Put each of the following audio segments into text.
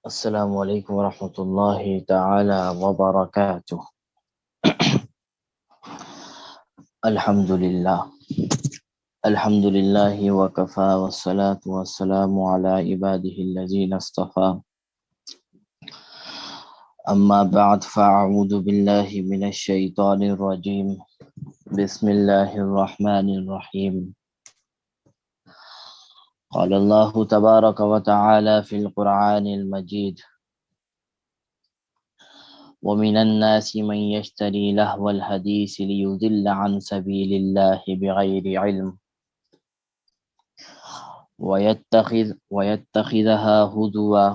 السلام علیکم ورحمۃ اللہ تعالی وبرکاتہ۔ الحمد للہ وکفا والصلاة والسلام علی عباده الذین اصطفى، اما بعد فاعوذ باللہ من الشیطان الرجیم، بسم اللہ الرحمن الرحیم۔ قال اللہ تبارک وتعالی فی القرآن المجید، ومن الناس من يشتري لهو الحديث ليضل عن سبيل الله بغير علم ويتخذها هزوا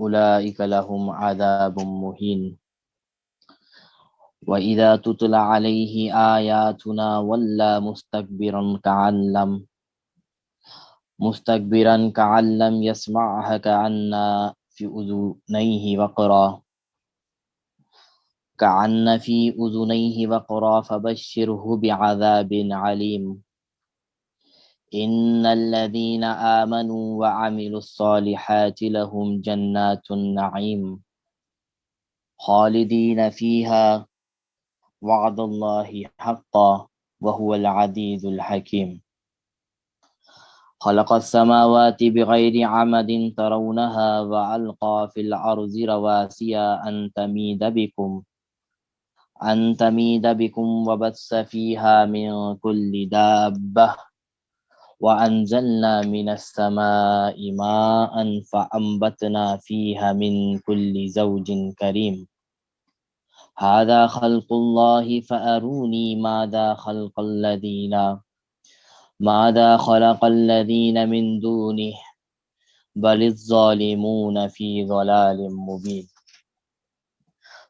أولئك لهم عذاب مهين وإذا تتلى عليه آياتنا ولى مستكبرا كأن لم يسمعها كأن في أذنيه وقرا فبشره بعذاب عليم إن الذين آمنوا وعملوا الصالحات لهم جنات النعيم خالدين فيها وعد الله حقا وهو العزيز الحكيم خلق السماوات بغير عمد ترونها وألقى في الأرض رواسي أن تميد بكم وبث فيها من كل دابة وأنزلنا من السماء ماء فأنبتنا فيها من كل زوج كريم هذا خلق الله فأروني ماذا خلق الذين من دونه بل الظالمون في ضلال مبين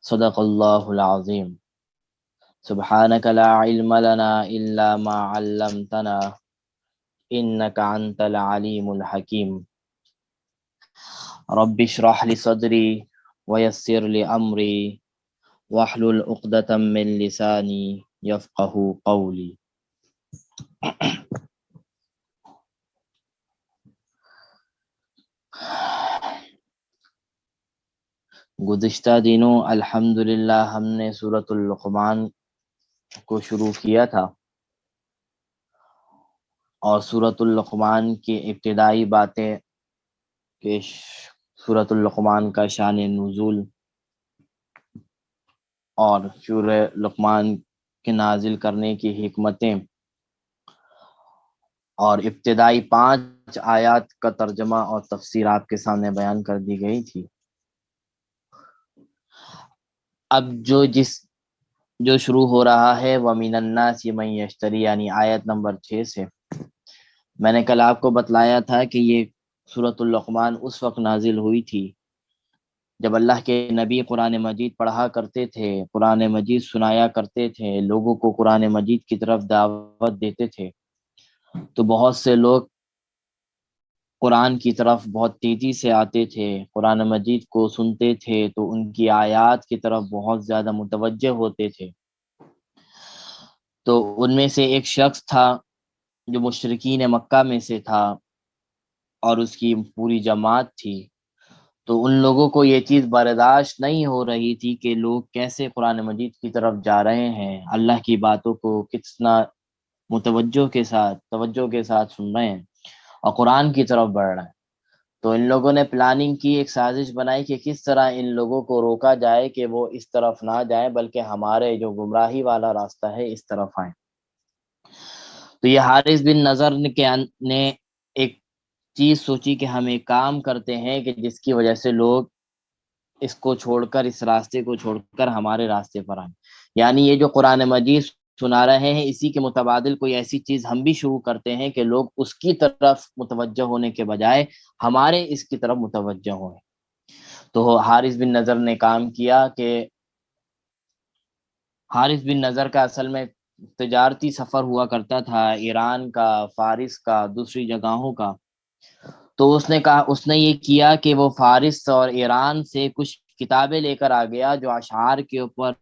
صدق اللہ العظیم۔ سبحانک لا علم لنا الا ما علمتنا انک انت العلیم الحکیم۔ رب اشرح لی صدری ویسر لی امری واحلل عقدۃ من لسانی یفقہوا قولی۔ گزشتہ دنوں الحمدللہ ہم نے سورۃ اللقمان کو شروع کیا تھا، اور سورۃ اللقمان کی ابتدائی باتیں کہ سورۃ اللقمان کا شان نزول اور سورہ لقمان کے نازل کرنے کی حکمتیں اور ابتدائی 5 آیات کا ترجمہ اور تفسیر آپ کے سامنے بیان کر دی گئی تھی۔ اب جو شروع ہو رہا ہے وَمِنَ النَّاسِ مَن يَشْتَرِي، یعنی آیت نمبر 6 سے، میں نے کل آپ کو بتلایا تھا کہ یہ سورۃ اللقمان اس وقت نازل ہوئی تھی جب اللہ کے نبی قرآن مجید پڑھا کرتے تھے، قرآن مجید سنایا کرتے تھے، لوگوں کو قرآن مجید کی طرف دعوت دیتے تھے، تو بہت سے لوگ قرآن کی طرف بہت تیزی سے آتے تھے، قرآن مجید کو سنتے تھے تو ان کی آیات کی طرف بہت زیادہ متوجہ ہوتے تھے۔ تو ان میں سے ایک شخص تھا جو مشرکین مکہ میں سے تھا اور اس کی پوری جماعت تھی، تو ان لوگوں کو یہ چیز برداشت نہیں ہو رہی تھی کہ لوگ کیسے قرآن مجید کی طرف جا رہے ہیں، اللہ کی باتوں کو کتنا توجہ کے ساتھ سن رہے ہیں اور قرآن کی طرف بڑھ رہے ہیں۔ تو ان لوگوں نے پلاننگ کی، ایک سازش بنائی کہ کس طرح ان لوگوں کو روکا جائے کہ وہ اس طرف نہ جائیں بلکہ ہمارے جو گمراہی والا راستہ ہے اس طرف آئیں۔ تو یہ حارث بن نظر نے ایک چیز سوچی کہ ہم ایک کام کرتے ہیں کہ جس کی وجہ سے لوگ اس کو چھوڑ کر، اس راستے کو چھوڑ کر ہمارے راستے پر آئیں، یعنی یہ جو قرآن مجید سنا رہے ہیں اسی کے متبادل کوئی ایسی چیز ہم بھی شروع کرتے ہیں کہ لوگ اس کی طرف متوجہ ہونے کے بجائے ہمارے اس کی طرف متوجہ ہوئیں۔ تو حارث بن نظر نے کام کیا کہ حارث بن نظر کا اصل میں تجارتی سفر ہوا کرتا تھا، ایران کا، فارس کا، دوسری جگہوں کا۔ تو اس نے یہ کیا کہ وہ فارس اور ایران سے کچھ کتابیں لے کر آ گیا جو اشعار کے اوپر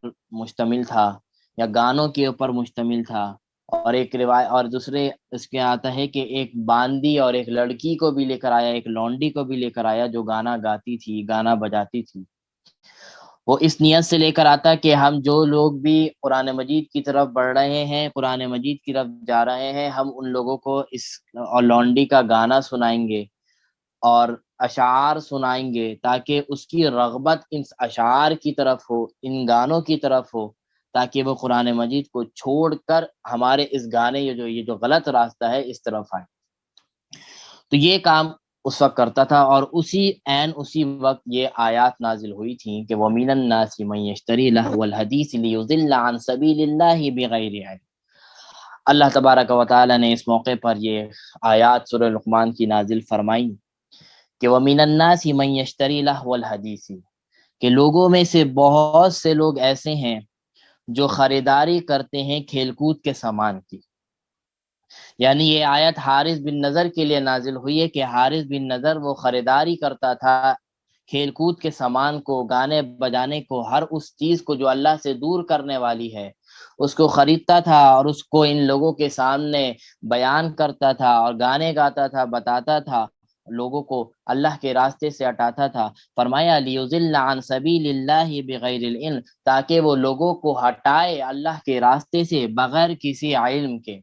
مشتمل تھا یا گانوں کے اوپر مشتمل تھا، اور ایک روایت اور دوسرے اس کے آتا ہے کہ ایک باندی اور ایک لڑکی کو بھی لے کر آیا، ایک لونڈی کو بھی لے کر آیا جو گانا گاتی تھی، گانا بجاتی تھی۔ وہ اس نیت سے لے کر آتا کہ ہم جو لوگ بھی قرآن مجید کی طرف بڑھ رہے ہیں، قرآن مجید کی طرف جا رہے ہیں، ہم ان لوگوں کو اس اور لونڈی کا گانا سنائیں گے اور اشعار سنائیں گے تاکہ اس کی رغبت ان اشعار کی طرف ہو، ان گانوں کی طرف ہو، تاکہ وہ قرآن مجید کو چھوڑ کر ہمارے اس گانے یہ جو غلط راستہ ہے اس طرف آئے۔ تو یہ کام اس وقت کرتا تھا، اور اسی وقت یہ آیات نازل ہوئی تھیں کہ وَمِنَ النَّاسِ مَن يَشْتَرِي لَهْوَ الْحَدِيثِ لِيُضِلَّ عَن سَبِيلِ اللَّهِ بِغَيْرِ علم۔ اللہ تبارک و تعالی نے اس موقع پر یہ آیات سورہ لقمان کی نازل فرمائی کہ وَمِنَ النَّاسِ مَن يَشْتَرِي لَهْوَ الْحَدِيثِ، کہ لوگوں میں سے بہت سے لوگ ایسے ہیں جو خریداری کرتے ہیں کھیل کود کے سامان کی۔ یعنی یہ آیت حارث بن نظر کے لیے نازل ہوئی ہے کہ حارث بن نظر وہ خریداری کرتا تھا کھیل کود کے سامان کو، گانے بجانے کو، ہر اس چیز کو جو اللہ سے دور کرنے والی ہے اس کو خریدتا تھا اور اس کو ان لوگوں کے سامنے بیان کرتا تھا اور گانے گاتا تھا، بتاتا تھا، لوگوں کو اللہ کے راستے سے ہٹاتا تھا۔ فرمایا لیضل عن سبیل اللہ بغیر العلم، تاکہ وہ لوگوں کو ہٹائے اللہ کے راستے سے بغیر کسی علم کے،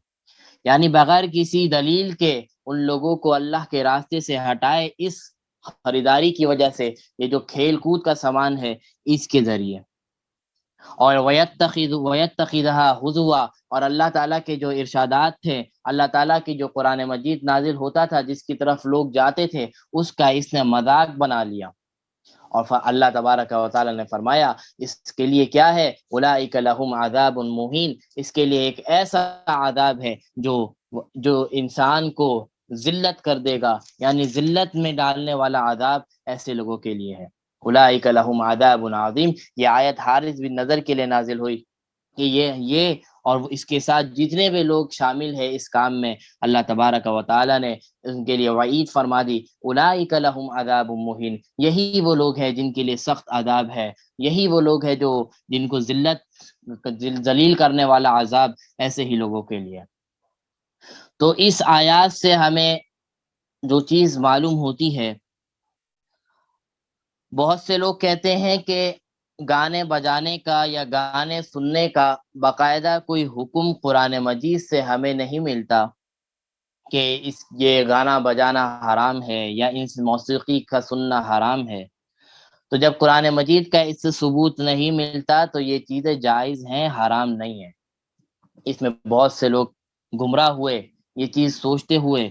یعنی بغیر کسی دلیل کے ان لوگوں کو اللہ کے راستے سے ہٹائے اس خریداری کی وجہ سے، یہ جو کھیل کود کا سامان ہے اس کے ذریعے۔ اور وَيَتَّخِذَهَا ہُزُوًا، اور اللہ تعالیٰ کے جو ارشادات تھے، اللہ تعالیٰ کی جو قرآن مجید نازل ہوتا تھا جس کی طرف لوگ جاتے تھے، اس کا اس نے مذاق بنا لیا۔ اور اللہ تبارک و تعالی نے فرمایا اس کے لیے کیا ہے، اولئک لہم عذاب مہین، اس کے لیے ایک ایسا عذاب ہے جو انسان کو ذلت کر دے گا، یعنی ذلت میں ڈالنے والا عذاب ایسے لوگوں کے لیے ہے۔ اولئک لہم عذاب عظیم، یہ آیت حارث بن نظر کے لیے نازل ہوئی کہ یہ اور اس کے ساتھ جتنے بھی لوگ شامل ہیں اس کام میں، اللہ تبارک و تعالی نے ان کے لیے وعید فرما دی، اولئک لہم عذاب مہین، یہی وہ لوگ ہیں جن کے لیے سخت عذاب ہے، یہی وہ لوگ ہیں جن کو ذلیل کرنے والا عذاب ایسے ہی لوگوں کے لیے۔ تو اس آیات سے ہمیں جو چیز معلوم ہوتی ہے، بہت سے لوگ کہتے ہیں کہ گانے بجانے کا یا گانے سننے کا باقاعدہ کوئی حکم قرآن مجید سے ہمیں نہیں ملتا کہ یہ گانا بجانا حرام ہے یا اس موسیقی کا سننا حرام ہے۔ تو جب قرآن مجید کا اس سے ثبوت نہیں ملتا تو یہ چیزیں جائز ہیں، حرام نہیں ہیں۔ اس میں بہت سے لوگ گمراہ ہوئے یہ چیز سوچتے ہوئے۔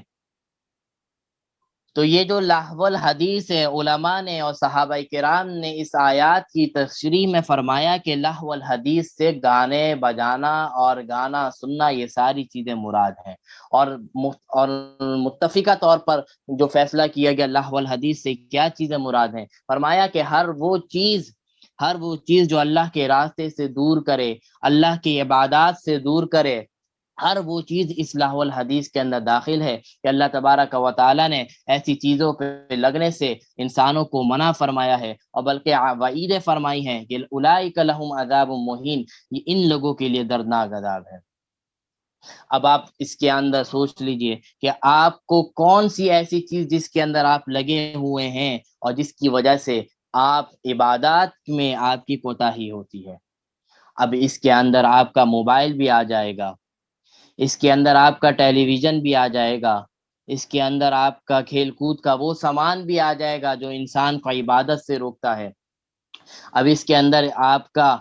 تو یہ جو لہو الحدیث ہے، علماء نے اور صحابہ کرام نے اس آیات کی تشریح میں فرمایا کہ لہو الحدیث سے گانے بجانا اور گانا سننا یہ ساری چیزیں مراد ہیں، اور متفقہ طور پر جو فیصلہ کیا گیا لہو الحدیث سے کیا چیزیں مراد ہیں، فرمایا کہ ہر وہ چیز جو اللہ کے راستے سے دور کرے، اللہ کی عبادات سے دور کرے، ہر وہ چیز اس لہو الحدیث کے اندر داخل ہے کہ اللہ تبارک و تعالی نے ایسی چیزوں پہ لگنے سے انسانوں کو منع فرمایا ہے، اور بلکہ وعید فرمائی ہے کہ اولئک لہم عذاب مہین، یہ ان لوگوں کے لیے دردناک عذاب ہے۔ اب آپ اس کے اندر سوچ لیجئے کہ آپ کو کون سی ایسی چیز جس کے اندر آپ لگے ہوئے ہیں اور جس کی وجہ سے آپ عبادات میں آپ کی کوتاہی ہوتی ہے۔ اب اس کے اندر آپ کا موبائل بھی آ جائے گا، اس کے اندر آپ کا ٹیلی ویژن بھی آ جائے گا، اس کے اندر آپ کا کھیل کود کا وہ سامان بھی آ جائے گا جو انسان کو عبادت سے روکتا ہے۔ اب اس کے اندر آپ کا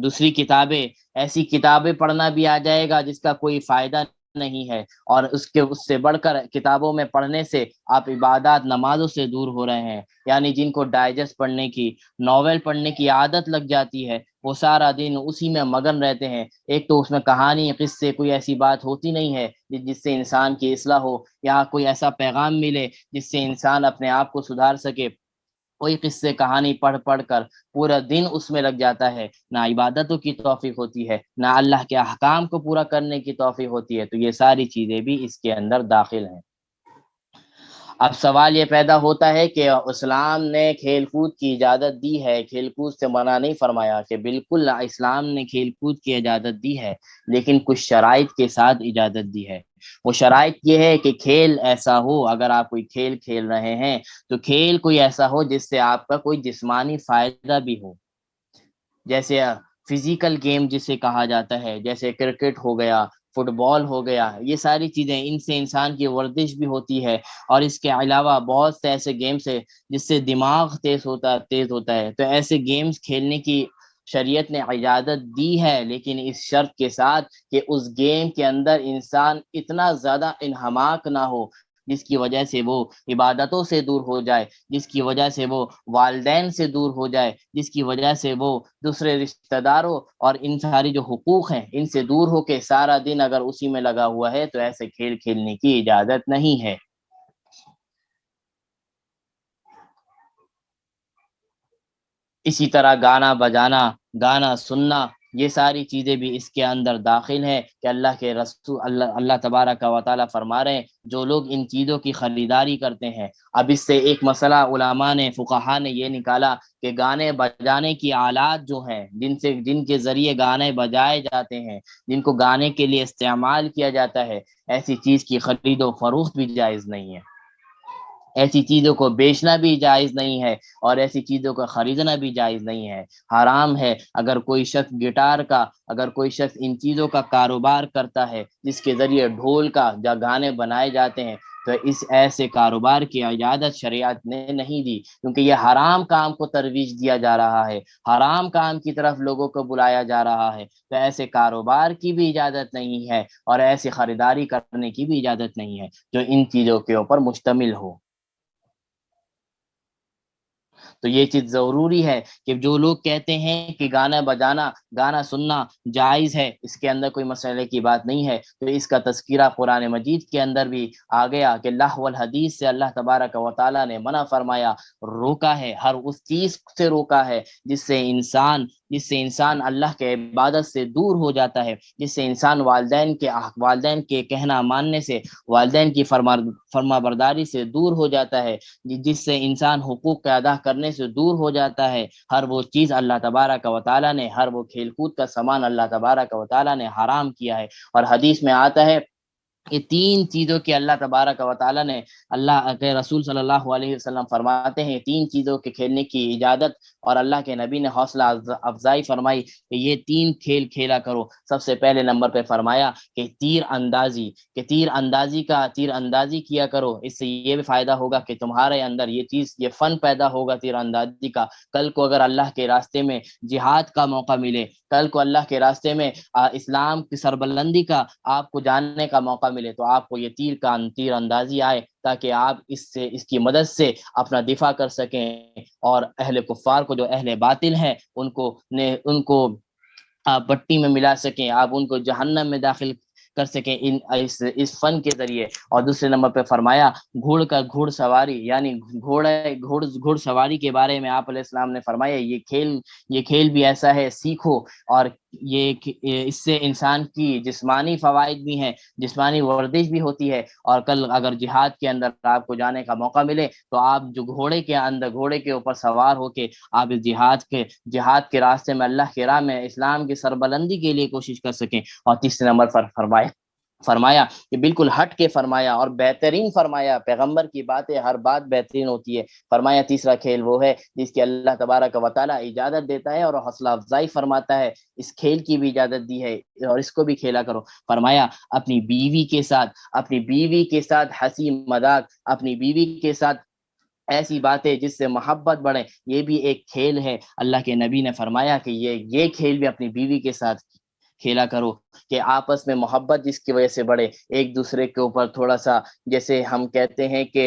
دوسری کتابیں، ایسی کتابیں پڑھنا بھی آ جائے گا جس کا کوئی فائدہ نہیں ہے، اور اس سے بڑھ کر کتابوں میں پڑھنے سے آپ عبادات نمازوں سے دور ہو رہے ہیں۔ یعنی جن کو ڈائجسٹ پڑھنے کی، ناول پڑھنے کی عادت لگ جاتی ہے، وہ سارا دن اسی میں مگن رہتے ہیں۔ ایک تو اس میں کہانی قصے کوئی ایسی بات ہوتی نہیں ہے جس سے انسان کی اصلاح ہو یا کوئی ایسا پیغام ملے جس سے انسان اپنے آپ کو سدھار سکے۔ کوئی قصے کہانی پڑھ کر پورا دن اس میں لگ جاتا ہے، نہ عبادتوں کی توفیق ہوتی ہے، نہ اللہ کے احکام کو پورا کرنے کی توفیق ہوتی ہے۔ تو یہ ساری چیزیں بھی اس کے اندر داخل ہیں۔ اب سوال یہ پیدا ہوتا ہے کہ اسلام نے کھیل کود کی اجازت دی ہے، کھیل کود سے منع نہیں فرمایا، کہ بالکل اسلام نے کھیل کود کی اجازت دی ہے، لیکن کچھ شرائط کے ساتھ اجازت دی ہے۔ وہ شرائط یہ ہے کہ کھیل ایسا ہو، اگر آپ کوئی کھیل کھیل رہے ہیں تو کھیل کوئی ایسا ہو جس سے آپ کا کوئی جسمانی فائدہ بھی ہو، جیسے فزیکل گیم جسے کہا جاتا ہے، جیسے کرکٹ ہو گیا، فٹ بال ہو گیا، یہ ساری چیزیں، ان سے انسان کی ورزش بھی ہوتی ہے۔ اور اس کے علاوہ بہت سے ایسے گیمز ہیں جس سے دماغ تیز ہوتا ہے، تو ایسے گیمز کھیلنے کی شریعت نے اجازت دی ہے، لیکن اس شرط کے ساتھ کہ اس گیم کے اندر انسان اتنا زیادہ انہماک نہ ہو جس کی وجہ سے وہ عبادتوں سے دور ہو جائے، جس کی وجہ سے وہ والدین سے دور ہو جائے، جس کی وجہ سے وہ دوسرے رشتہ داروں اور ان ساری جو حقوق ہیں ان سے دور ہو کے سارا دن اگر اسی میں لگا ہوا ہے، تو ایسے کھیل کھیلنے کی اجازت نہیں ہے۔ اسی طرح گانا بجانا، گانا سننا، یہ ساری چیزیں بھی اس کے اندر داخل ہیں، کہ اللہ کے رسول اللہ تبارک و تعالیٰ فرما رہے ہیں جو لوگ ان چیزوں کی خریداری کرتے ہیں۔ اب اس سے ایک مسئلہ علماء نے، فقہا نے یہ نکالا کہ گانے بجانے کی آلات جو ہیں، جن کے ذریعے گانے بجائے جاتے ہیں، جن کو گانے کے لیے استعمال کیا جاتا ہے، ایسی چیز کی خرید و فروخت بھی جائز نہیں ہے، ایسی چیزوں کو بیچنا بھی جائز نہیں ہے، اور ایسی چیزوں کو خریدنا بھی جائز نہیں ہے، حرام ہے۔ اگر کوئی شخص گٹار کا، اگر کوئی شخص ان چیزوں کا کاروبار کرتا ہے جس کے ذریعے ڈھول کا یا گانے بنائے جاتے ہیں، تو اس ایسے کاروبار کی اجازت شریعت نے نہیں دی، کیونکہ یہ حرام کام کو ترویج دیا جا رہا ہے، حرام کام کی طرف لوگوں کو بلایا جا رہا ہے، تو ایسے کاروبار کی بھی اجازت نہیں ہے، اور ایسی خریداری کرنے کی بھی اجازت نہیں ہے جو ان چیزوں کے اوپر مشتمل ہو۔ تو یہ چیز ضروری ہے کہ جو لوگ کہتے ہیں کہ گانا بجانا، گانا سننا جائز ہے، اس کے اندر کوئی مسئلے کی بات نہیں ہے، تو اس کا تذکرہ قرآن مجید کے اندر بھی آ گیا کہ لہو الحدیث سے اللہ تبارک و تعالیٰ نے منع فرمایا، روکا ہے، ہر اس چیز سے روکا ہے جس سے انسان اللہ کے عبادت سے دور ہو جاتا ہے، جس سے انسان والدین کے کہنا ماننے سے، والدین کی فرما برداری سے دور ہو جاتا ہے، جس سے انسان حقوق کا ادا کرنے سے دور ہو جاتا ہے۔ ہر وہ چیز اللہ تبارک و تعالیٰ نے، ہر وہ کھیل کود کا سامان اللہ تبارک و تعالیٰ نے حرام کیا ہے۔ اور حدیث میں آتا ہے، یہ تین چیزوں کی اللہ تبارک و تعالیٰ نے، اللہ کے رسول صلی اللہ علیہ وسلم فرماتے ہیں، تین چیزوں کے کھیلنے کی اجازت، اور اللہ کے نبی نے حوصلہ افزائی فرمائی کہ یہ تین کھیل کھیلا کرو۔ سب سے پہلے نمبر پہ فرمایا کہ تیر اندازی، کہ تیر اندازی کیا کرو، اس سے یہ بھی فائدہ ہوگا کہ تمہارے اندر یہ چیز، یہ فن پیدا ہوگا تیر اندازی کا۔ کل کو اگر اللہ کے راستے میں جہاد کا موقع ملے، کل کو اللہ کے راستے میں اسلام کی سربلندی کا آپ کو جاننے کا موقع ملے، تو آپ کو یہ تیر اندازی آئے، تاکہ آپ اس کی مدد سے اپنا دفاع کر سکیں، اور اہل کفار کو، جو اہل باطل ہیں، ان کو آپ بٹی میں ملا سکیں، آپ ان کو جہنم میں داخل کر سکیں اس فن کے ذریعے۔ اور دوسرے نمبر پہ فرمایا گھوڑ سواری، یعنی گھوڑ سواری کے بارے میں آپ علیہ السلام نے فرمایا یہ کھیل بھی ایسا ہے، سیکھو، اور اس سے انسان کی جسمانی فوائد بھی ہیں، جسمانی ورزش بھی ہوتی ہے، اور کل اگر جہاد کے اندر آپ کو جانے کا موقع ملے، تو آپ جو گھوڑے کے اوپر سوار ہو کے آپ اس جہاد کے راستے میں، اللہ کے راہ میں، اسلام کی سربلندی کے لیے کوشش کر سکیں۔ اور تیسرے نمبر پر فرمایا کہ بالکل ہٹ کے فرمایا اور بہترین فرمایا، پیغمبر کی باتیں ہر بات بہترین ہوتی ہے، فرمایا تیسرا کھیل وہ ہے جس کی اللہ تبارک و تعالیٰ اجازت دیتا ہے اور حوصلہ افزائی فرماتا ہے، اس کھیل کی بھی اجازت دی ہے اور اس کو بھی کھیلا کرو۔ فرمایا اپنی بیوی کے ساتھ ہنسی مذاق، اپنی بیوی کے ساتھ ایسی باتیں جس سے محبت بڑھے، یہ بھی ایک کھیل ہے۔ اللہ کے نبی نے فرمایا کہ یہ کھیل بھی اپنی بیوی کے ساتھ کھیلا کرو، کہ آپس میں محبت جس کی وجہ سے بڑھے، ایک دوسرے کے اوپر تھوڑا سا، جیسے ہم کہتے ہیں کہ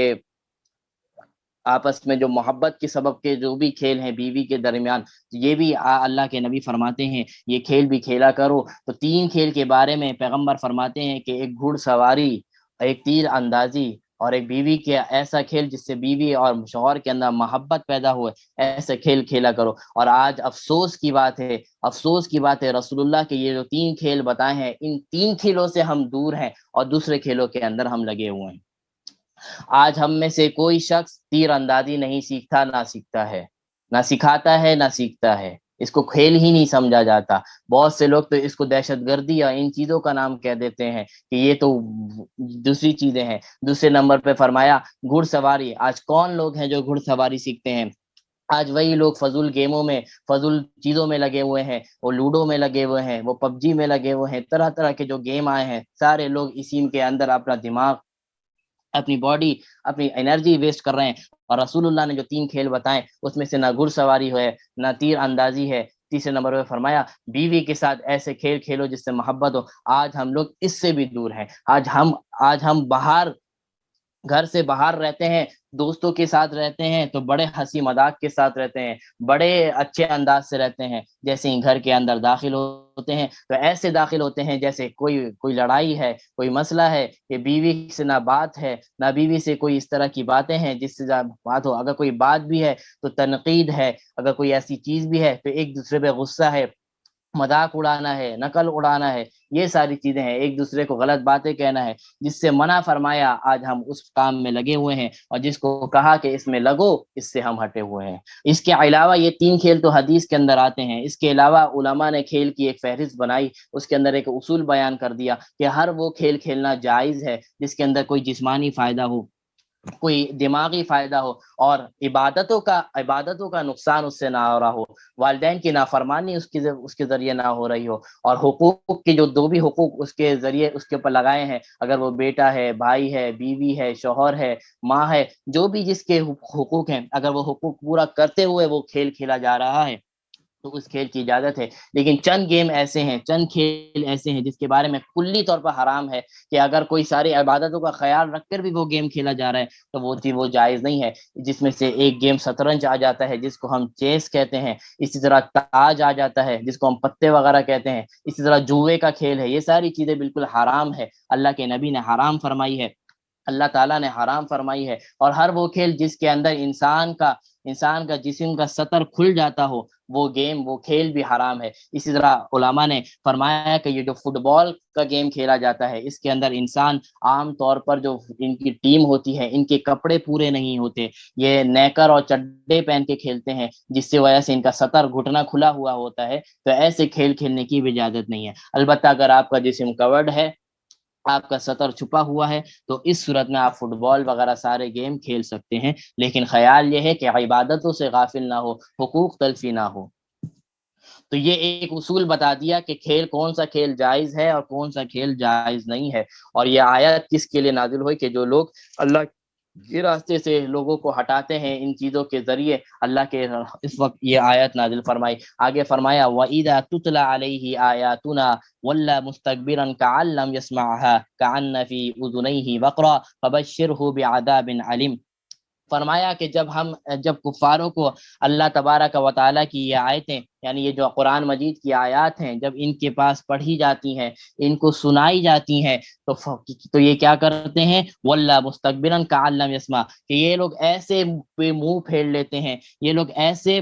آپس میں جو محبت کے سبب کے جو بھی کھیل ہیں بیوی کے درمیان، یہ بھی اللہ کے نبی فرماتے ہیں یہ کھیل بھی کھیلا کرو۔ تو تین کھیل کے بارے میں پیغمبر فرماتے ہیں کہ ایک گھڑ سواری، ایک تیر اندازی، اور ایک بیوی کے ایسا کھیل جس سے بیوی اور شوہر کے اندر محبت پیدا ہوئے، ایسا کھیل کھیلا کرو۔ اور آج افسوس کی بات ہے رسول اللہ کے یہ جو تین کھیل بتائے ہیں، ان تین کھیلوں سے ہم دور ہیں اور دوسرے کھیلوں کے اندر ہم لگے ہوئے ہیں۔ آج ہم میں سے کوئی شخص تیر اندازی نہیں سیکھتا، نہ سیکھتا ہے، نہ سکھاتا ہے، نہ سیکھتا ہے، اس کو کھیل ہی نہیں سمجھا جاتا۔ بہت سے لوگ تو اس کو دہشت گردی یا ان چیزوں کا نام کہہ دیتے ہیں کہ یہ تو دوسری چیزیں ہیں۔ دوسرے نمبر پہ فرمایا گھڑ سواری۔ آج کون لوگ ہیں جو گھڑ سواری سیکھتے ہیں؟ آج وہی لوگ فضول گیموں میں، فضول چیزوں میں لگے ہوئے ہیں، وہ لوڈو میں لگے ہوئے ہیں، وہ پب جی میں لگے ہوئے ہیں، طرح طرح کے جو گیم آئے ہیں، سارے لوگ اسی کے اندر اپنا دماغ، اپنی باڈی، اپنی انرجی ویسٹ کر رہے ہیں۔ اور رسول اللہ نے جو 3 کھیل بتائے اس میں سے نہ گھڑ سواری ہے، نہ تیر اندازی ہے۔ تیسرے نمبر پہ فرمایا بیوی کے ساتھ ایسے کھیل کھیلو جس سے محبت ہو۔ آج ہم لوگ اس سے بھی دور ہیں۔ آج ہم باہر، گھر سے باہر رہتے ہیں، دوستوں کے ساتھ رہتے ہیں تو بڑے ہنسی مذاق کے ساتھ رہتے ہیں، بڑے اچھے انداز سے رہتے ہیں۔ جیسے ہی گھر کے اندر داخل ہوتے ہیں تو ایسے داخل ہوتے ہیں جیسے کوئی لڑائی ہے، کوئی مسئلہ ہے، کہ بیوی سے نہ بات ہے، نہ بیوی سے کوئی اس طرح کی باتیں ہیں جس سے بات ہو۔ اگر کوئی بات بھی ہے تو تنقید ہے، اگر کوئی ایسی چیز بھی ہے تو ایک دوسرے پہ غصہ ہے، مذاق اڑانا ہے، نقل اڑانا ہے، یہ ساری چیزیں ہیں، ایک دوسرے کو غلط باتیں کہنا ہے۔ جس سے منع فرمایا آج ہم اس کام میں لگے ہوئے ہیں، اور جس کو کہا کہ اس میں لگو اس سے ہم ہٹے ہوئے ہیں۔ اس کے علاوہ یہ 3 کھیل تو حدیث کے اندر آتے ہیں، اس کے علاوہ علماء نے کھیل کی ایک فہرست بنائی، اس کے اندر ایک اصول بیان کر دیا کہ ہر وہ کھیل کھیلنا جائز ہے جس کے اندر کوئی جسمانی فائدہ ہو، کوئی دماغی فائدہ ہو، اور عبادتوں کا نقصان اس سے نہ ہو رہا ہو، والدین کی نافرمانی اس کے ذریعے نہ ہو رہی ہو، اور حقوق کے جو بھی حقوق اس کے ذریعے اس کے اوپر لگائے ہیں، اگر وہ بیٹا ہے، بھائی ہے، بیوی ہے، شوہر ہے، ماں ہے، جو بھی جس کے حقوق ہیں، اگر وہ حقوق پورا کرتے ہوئے وہ کھیل کھیلا جا رہا ہے تو اس کھیل کی اجازت ہے۔ لیکن چند گیم ایسے ہیں، چند کھیل ایسے ہیں جس کے بارے میں کلی طور پر حرام ہے، کہ اگر کوئی ساری عبادتوں کا خیال رکھ کر بھی وہ گیم کھیلا جا رہا ہے تو وہ جائز نہیں ہے۔ جس میں سے ایک گیم شطرنج آ جاتا ہے جس کو ہم چیس کہتے ہیں، اسی طرح تاج آ جاتا ہے جس کو ہم پتے وغیرہ کہتے ہیں، اسی طرح جوئے کا کھیل ہے۔ یہ ساری چیزیں بالکل حرام ہے، اللہ کے نبی نے حرام فرمائی ہے، اللہ تعالیٰ نے حرام فرمائی ہے۔ اور ہر وہ کھیل جس کے اندر انسان کا جسم کا سطر کھل جاتا ہو، وہ گیم، وہ کھیل بھی حرام ہے۔ اسی طرح علماء نے فرمایا کہ یہ جو فٹ بال کا گیم کھیلا جاتا ہے، اس کے اندر انسان عام طور پر جو ان کی ٹیم ہوتی ہے، ان کے کپڑے پورے نہیں ہوتے، یہ نیکر اور چڈے پہن کے کھیلتے ہیں، جس سے وجہ سے ان کا سطر گھٹنا کھلا ہوا ہوتا ہے، تو ایسے کھیل کھیلنے کی بھی اجازت نہیں ہے۔ البتہ اگر آپ کا جسم کورڈ ہے، آپ کا سطر چھپا ہوا ہے، تو اس صورت میں آپ فٹ بال وغیرہ سارے گیم کھیل سکتے ہیں، لیکن خیال یہ ہے کہ عبادتوں سے غافل نہ ہو، حقوق تلفی نہ ہو۔ تو یہ ایک اصول بتا دیا کہ کھیل، کون سا کھیل جائز ہے اور کون سا کھیل جائز نہیں ہے۔ اور یہ آیت کس کے لیے نازل ہوئی؟ کہ جو لوگ اللہ کے راستے سے لوگوں کو ہٹاتے ہیں ان چیزوں کے ذریعے، اللہ کے اس وقت یہ آیت نازل فرمائی۔ آگے فرمایا وَإِذَا تُتْلَى عَلَيْهِ آيَاتُنَا وَلَّى مُسْتَكْبِرًا كَأَن لَّمْ يَسْمَعْهَا كَأَنَّ فِي أُذُنَيْهِ وَقْرًا فَبَشِّرْهُ بِعَذَابٍ أَلِيمٍ۔ فرمایا کہ جب کفاروں کو اللہ تبارک و تعالیٰ کی یہ آیتیں، یعنی یہ جو قرآن مجید کی آیات ہیں، جب ان کے پاس پڑھی جاتی ہیں، ان کو سنائی جاتی ہیں، تو یہ کیا کرتے ہیں؟ واللہ مستکبرن کأن لم یسمع، کہ یہ لوگ ایسے منہ پھیر لیتے ہیں، یہ لوگ ایسے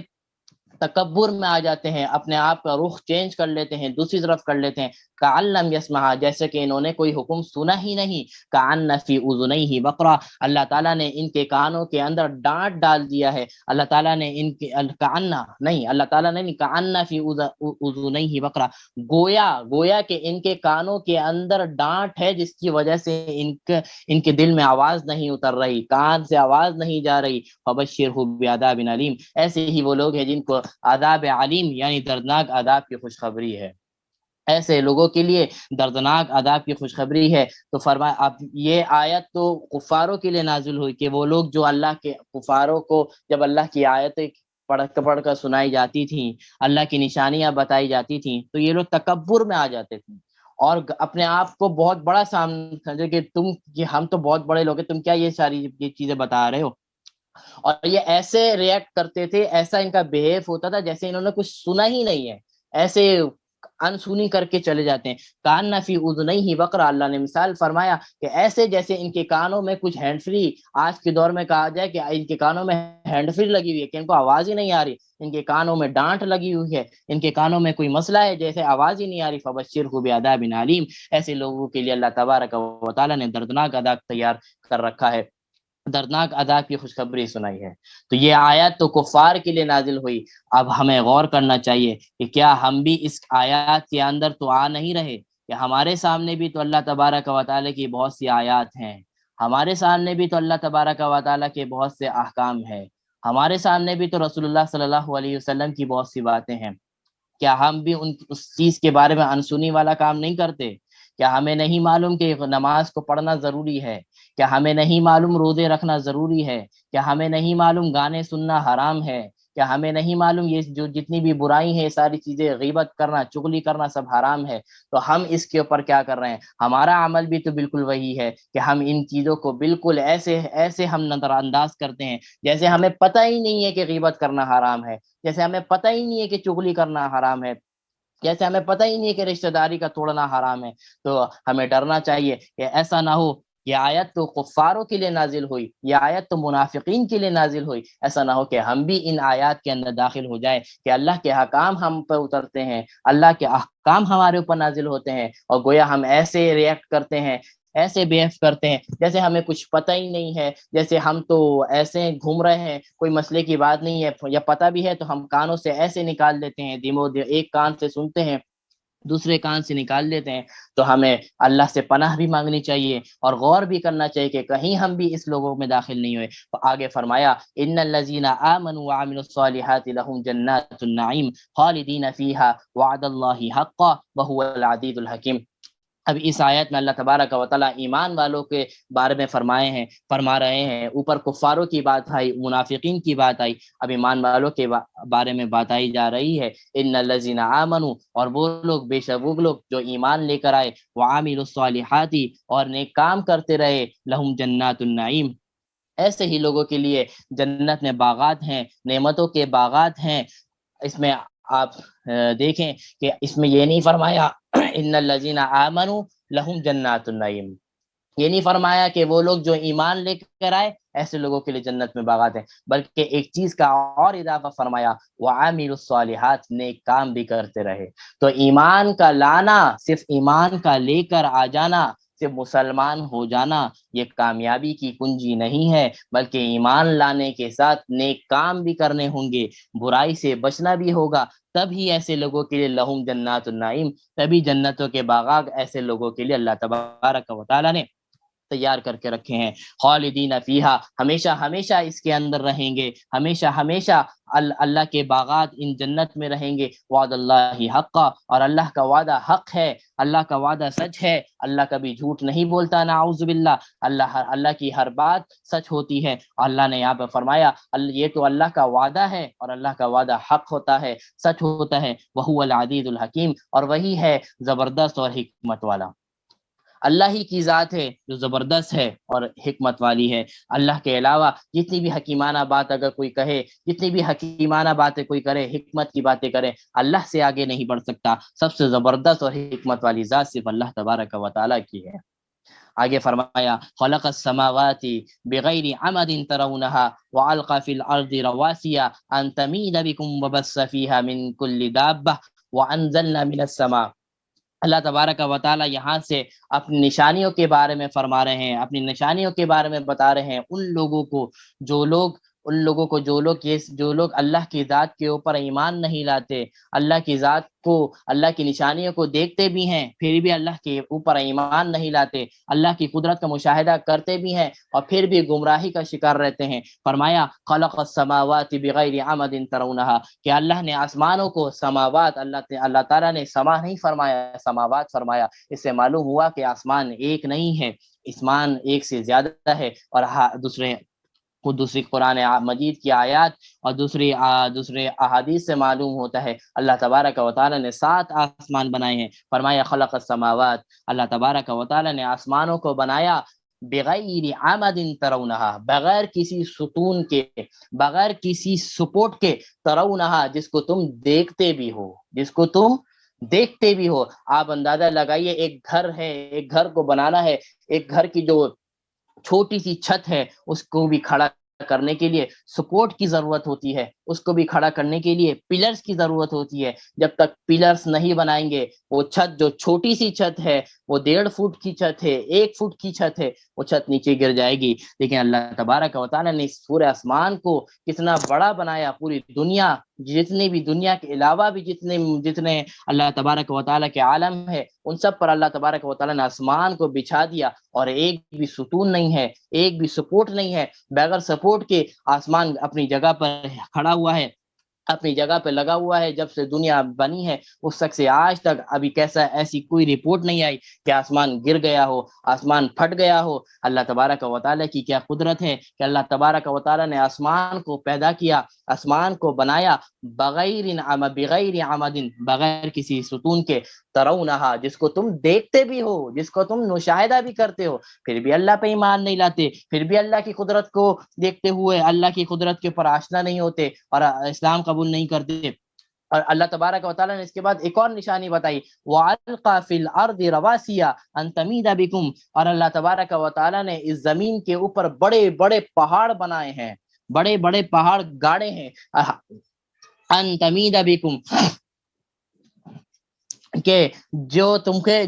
تکبر میں آ جاتے ہیں، اپنے آپ کا رخ چینج کر لیتے ہیں، دوسری طرف کر لیتے ہیں، کأن لم یسمع، جیسے کہ انہوں نے کوئی حکم سنا ہی نہیں، کأن فی اذنیہ وقرا، اللہ تعالیٰ نے ان کے کانوں کے اندر ڈانٹ ڈال دیا ہے، اللہ تعالیٰ نے ان کے کأن نہیں، اللہ تعالیٰ نے نہیں، کأن فی اذنیہ وقرا، گویا کہ ان کے کانوں کے اندر ڈانٹ ہے، جس کی وجہ سے ان کے دل میں آواز نہیں اتر رہی، کان سے آواز نہیں جا رہی۔ فبشرہ بعذاب علیم، ایسے ہی وہ لوگ ہیں جن کو عذاب علیم یعنی دردناک عذاب کی خوشخبری ہے، ایسے لوگوں کے لیے دردناک عذاب کی خوشخبری ہے۔ تو فرمایا، اب یہ آیت تو کفاروں کے لیے نازل ہوئی کہ وہ لوگ جو اللہ کے کفاروں کو جب اللہ کی آیتیں پڑھ کر سنائی جاتی تھیں، اللہ کی نشانیاں بتائی جاتی تھیں، تو یہ لوگ تکبر میں آ جاتے تھے اور اپنے آپ کو بہت بڑا سمجھے کہ ہم تو بہت بڑے لوگ ہیں، تم کیا یہ چیزیں بتا رہے ہو۔ اور یہ ایسے ریئیکٹ کرتے تھے، ایسا ان کا بہیو ہوتا تھا جیسے انہوں نے کچھ سنا ہی نہیں ہے، ایسے انسنی کر کے چلے جاتے ہیں۔ کان فی اذنیہ وقرا، اللہ نے مثال فرمایا کہ ایسے جیسے ان کے کانوں میں کچھ ہینڈ فری، آج کے دور میں کہا جائے کہ ان کے کانوں میں ہینڈ فری لگی ہوئی ہے کہ ان کو آواز ہی نہیں آ رہی، ان کے کانوں میں ڈانٹ لگی ہوئی ہے، ان کے کانوں میں کوئی مسئلہ ہے جیسے آواز ہی نہیں آ رہی۔ فبشرہ بعذاب علیم، ایسے لوگوں کے لیے اللہ تبارک و تعالیٰ نے دردناک عذاب تیار کر رکھا ہے۔ دردناک عذاب کی خوشخبری سنائی ہے۔ تو یہ آیت تو کفار کے لیے نازل ہوئی۔ اب ہمیں غور کرنا چاہیے کہ کیا ہم بھی اس آیات کے اندر تو آ نہیں رہے، کہ ہمارے سامنے بھی تو اللہ تبارک و تعالیٰ کی بہت سی آیات ہیں، ہمارے سامنے بھی تو اللہ تبارک و تعالیٰ کے بہت سے احکام ہیں، ہمارے سامنے بھی تو رسول اللہ صلی اللہ علیہ وسلم کی بہت سی باتیں ہیں۔ کیا ہم بھی اس چیز کے بارے میں انسنی والا کام نہیں کرتے؟ کیا ہمیں نہیں معلوم کہ نماز کو پڑھنا ضروری ہے؟ کیا ہمیں نہیں معلوم روزے رکھنا ضروری ہے؟ کیا ہمیں نہیں معلوم گانے سننا حرام ہے؟ کیا ہمیں نہیں معلوم یہ جو جتنی بھی برائی ہیں ساری چیزیں، غیبت کرنا، چغلی کرنا، سب حرام ہے؟ تو ہم اس کے اوپر کیا کر رہے ہیں؟ ہمارا عمل بھی تو بالکل وہی ہے کہ ہم ان چیزوں کو بالکل ایسے ایسے ہم نظر انداز کرتے ہیں جیسے ہمیں پتہ ہی نہیں ہے کہ غیبت کرنا حرام ہے، جیسے ہمیں پتہ ہی نہیں ہے کہ چغلی کرنا حرام ہے، جیسے ہمیں پتہ ہی نہیں ہے کہ رشتہ داری کا توڑنا حرام ہے۔ تو ہمیں ڈرنا چاہیے کہ ایسا نہ ہو، یہ آیت تو کفاروں کے لیے نازل ہوئی، یہ آیت تو منافقین کے لیے نازل ہوئی، ایسا نہ ہو کہ ہم بھی ان آیات کے اندر داخل ہو جائیں کہ اللہ کے حکام ہم پر اترتے ہیں، اللہ کے احکام ہمارے اوپر نازل ہوتے ہیں، اور گویا ہم ایسے ریئیکٹ کرتے ہیں، ایسے بیہیو کرتے ہیں جیسے ہمیں کچھ پتہ ہی نہیں ہے، جیسے ہم تو ایسے گھوم رہے ہیں، کوئی مسئلے کی بات نہیں ہے، یا پتہ بھی ہے تو ہم کانوں سے ایسے نکال لیتے ہیں، ایک کان سے سنتے ہیں دوسرے کان سے نکال لیتے ہیں۔ تو ہمیں اللہ سے پناہ بھی مانگنی چاہیے اور غور بھی کرنا چاہیے کہ کہیں ہم بھی اس لوگوں میں داخل نہیں ہوئے۔ تو آگے فرمایا ان الذين آمنوا وعملوا الصالحات لهم جنات النعيم خالدين فيها وعد الله حقا وهو العزيز الحكيم۔ اب اس آیت میں اللہ تبارک و تعالیٰ ایمان والوں کے بارے میں فرما رہے ہیں، اوپر کفاروں کی بات آئی، منافقین کی بات آئی، اب ایمان والوں کے بارے میں بات آئی جا رہی ہے۔ ان الذین آمنوا، اور وہ لوگ، بے شک وہ لوگ جو ایمان لے کر آئے، وعاملوا الصالحات، اور نیک کام کرتے رہے، لہم جنات النعیم، ایسے ہی لوگوں کے لیے جنت میں باغات ہیں، نعمتوں کے باغات ہیں۔ اس میں آپ دیکھیں کہ اس میں یہ نہیں فرمایا ان الذین آمنوا لہم جنات النعیم، یہ نہیں فرمایا کہ وہ لوگ جو ایمان لے کر آئے ایسے لوگوں کے لیے جنت میں باغات ہیں، بلکہ ایک چیز کا اور اضافہ فرمایا، وعاملوا الصالحات، نیک کام بھی کرتے رہے۔ تو ایمان کا لانا، صرف ایمان کا لے کر آ جانا، صرف مسلمان ہو جانا، یہ کامیابی کی کنجی نہیں ہے، بلکہ ایمان لانے کے ساتھ نیک کام بھی کرنے ہوں گے، برائی سے بچنا بھی ہوگا، تبھی ایسے لوگوں کے لیے لہم جنات النعیم، تبھی جنتوں کے باغات ایسے لوگوں کے لیے اللہ تبارک و تعالیٰ نے تیار کر کے رکھے ہیں۔ خالدین فیہا، ہمیشہ ہمیشہ اس کے اندر رہیں گے، ہمیشہ ہمیشہ اللہ کے باغات ان جنت میں رہیں گے۔ وعد اللہ حقا، اور اللہ کا وعدہ حق ہے، اللہ کا وعدہ سچ ہے، اللہ کبھی جھوٹ نہیں بولتا، نعوذ باللہ، اللہ کی ہر بات سچ ہوتی ہے۔ اللہ نے یہاں پہ فرمایا یہ تو اللہ کا وعدہ ہے، اور اللہ کا وعدہ حق ہوتا ہے، سچ ہوتا ہے، وہو العزیز الحکیم، اور وہی ہے زبردست اور حکمت والا۔ اللہ ہی کی ذات ہے جو زبردست ہے اور حکمت والی ہے۔ اللہ کے علاوہ جتنی بھی حکیمانہ بات اگر کوئی کہے، جتنی بھی حکیمانہ باتیں کوئی کرے، حکمت کی باتیں کرے، اللہ سے آگے نہیں بڑھ سکتا۔ سب سے زبردست اور حکمت والی ذات صرف اللہ تبارک و تعالیٰ کی ہے۔ آگے فرمایا خلق السماوات بغیر عمد ترونها وألقى في الأرض رواسي أن تميد بكم وبث فيها من كل دابة وأنزلنا من السماء۔ اللہ تبارک و تعالیٰ یہاں سے اپنی نشانیوں کے بارے میں فرما رہے ہیں، اپنی نشانیوں کے بارے میں بتا رہے ہیں جو لوگ اللہ کی ذات کے اوپر ایمان نہیں لاتے، اللہ کی ذات کو، اللہ کی نشانیوں کو دیکھتے بھی ہیں پھر بھی اللہ کے اوپر ایمان نہیں لاتے، اللہ کی قدرت کا مشاہدہ کرتے بھی ہیں اور پھر بھی گمراہی کا شکار رہتے ہیں۔ فرمایا خلق السماوات بغیر عمد ترونها، کہ اللہ نے آسمانوں کو، سماوات، اللہ تعالیٰ نے سما نہیں فرمایا، سماوات فرمایا، اس سے معلوم ہوا کہ آسمان ایک نہیں ہے، آسمان ایک سے زیادہ ہے، اور دوسری قرآن مجید کی آیات اور دوسرے احادیث سے معلوم ہوتا ہے اللہ تبارک و تعالیٰ نے 7 آسمان بنائے ہیں۔ فرمایا خلق السماوات، اللہ تبارک و تعالیٰ نے آسمانوں کو بنایا بغیر عمد ترونها، بغیر کسی ستون کے، بغیر کسی سپورٹ کے، ترونها، جس کو تم دیکھتے بھی ہو، جس کو تم دیکھتے بھی ہو۔ آپ اندازہ لگائیے، ایک گھر ہے، ایک گھر کو بنانا ہے، ایک گھر کی جو چھوٹی سی چھت ہے اس کو بھی کھڑا کرنے کے لیے سپورٹ کی ضرورت ہوتی ہے، اس کو بھی کھڑا کرنے کے لیے پلرز کی ضرورت ہوتی ہے. جب تک پلرز نہیں بنائیں گے وہ چھت جو چھوٹی سی چھت ہے وہ 1.5 فٹ کی چھت ہے 1 فٹ کی چھت ہے وہ چھت نیچے گر جائے گی. لیکن اللہ تبارک و تعالیٰ نے اس پورے آسمان کو کتنا بڑا بنایا. پوری دنیا جتنی بھی دنیا کے علاوہ بھی جتنے اللہ تبارک و تعالیٰ کے عالم ہے ان سب پر اللہ تبارک و تعالیٰ نے آسمان کو بچھا دیا اور ایک بھی ستون نہیں ہے ایک بھی سپورٹ نہیں ہے. بغیر سپورٹ کے آسمان اپنی جگہ پر کھڑا ہوا ہے اپنی جگہ پہ لگا ہوا ہے. جب سے دنیا بنی ہے اس تک سے آج تک ابھی ایسی کوئی رپورٹ نہیں آئی کہ آسمان گر گیا ہو آسمان پھٹ گیا ہو. اللہ تبارک و تعالیٰ کی کیا قدرت ہے کہ اللہ تبارک و تعالیٰ نے آسمان کو پیدا کیا آسمان کو بنایا بغیر عمد بغیر کسی ستون کے. ترونہا جس کو تم دیکھتے بھی ہو جس کو تم مشاہدہ بھی کرتے ہو پھر بھی اللہ پہ ایمان نہیں لاتے پھر بھی اللہ کی قدرت کو دیکھتے ہوئے اللہ کی قدرت کے اوپر آشنا نہیں ہوتے اور اسلام قبول نہیں کرتے. اور اللہ تبارک و تعالیٰ نے اس کے بعد ایک اور نشانی بتائی وَأَلْقَى فِي الْأَرْضِ رَوَاسِيَ أَن تَمِيدَ بِكُمْ. اور اللہ تبارک و تعالیٰ نے اس زمین کے اوپر بڑے بڑے پہاڑ بنائے ہیں بڑے بڑے پہاڑ گاڑے ہیں. أَن تَمِيدَ بِكُمْ کہ جو تم کے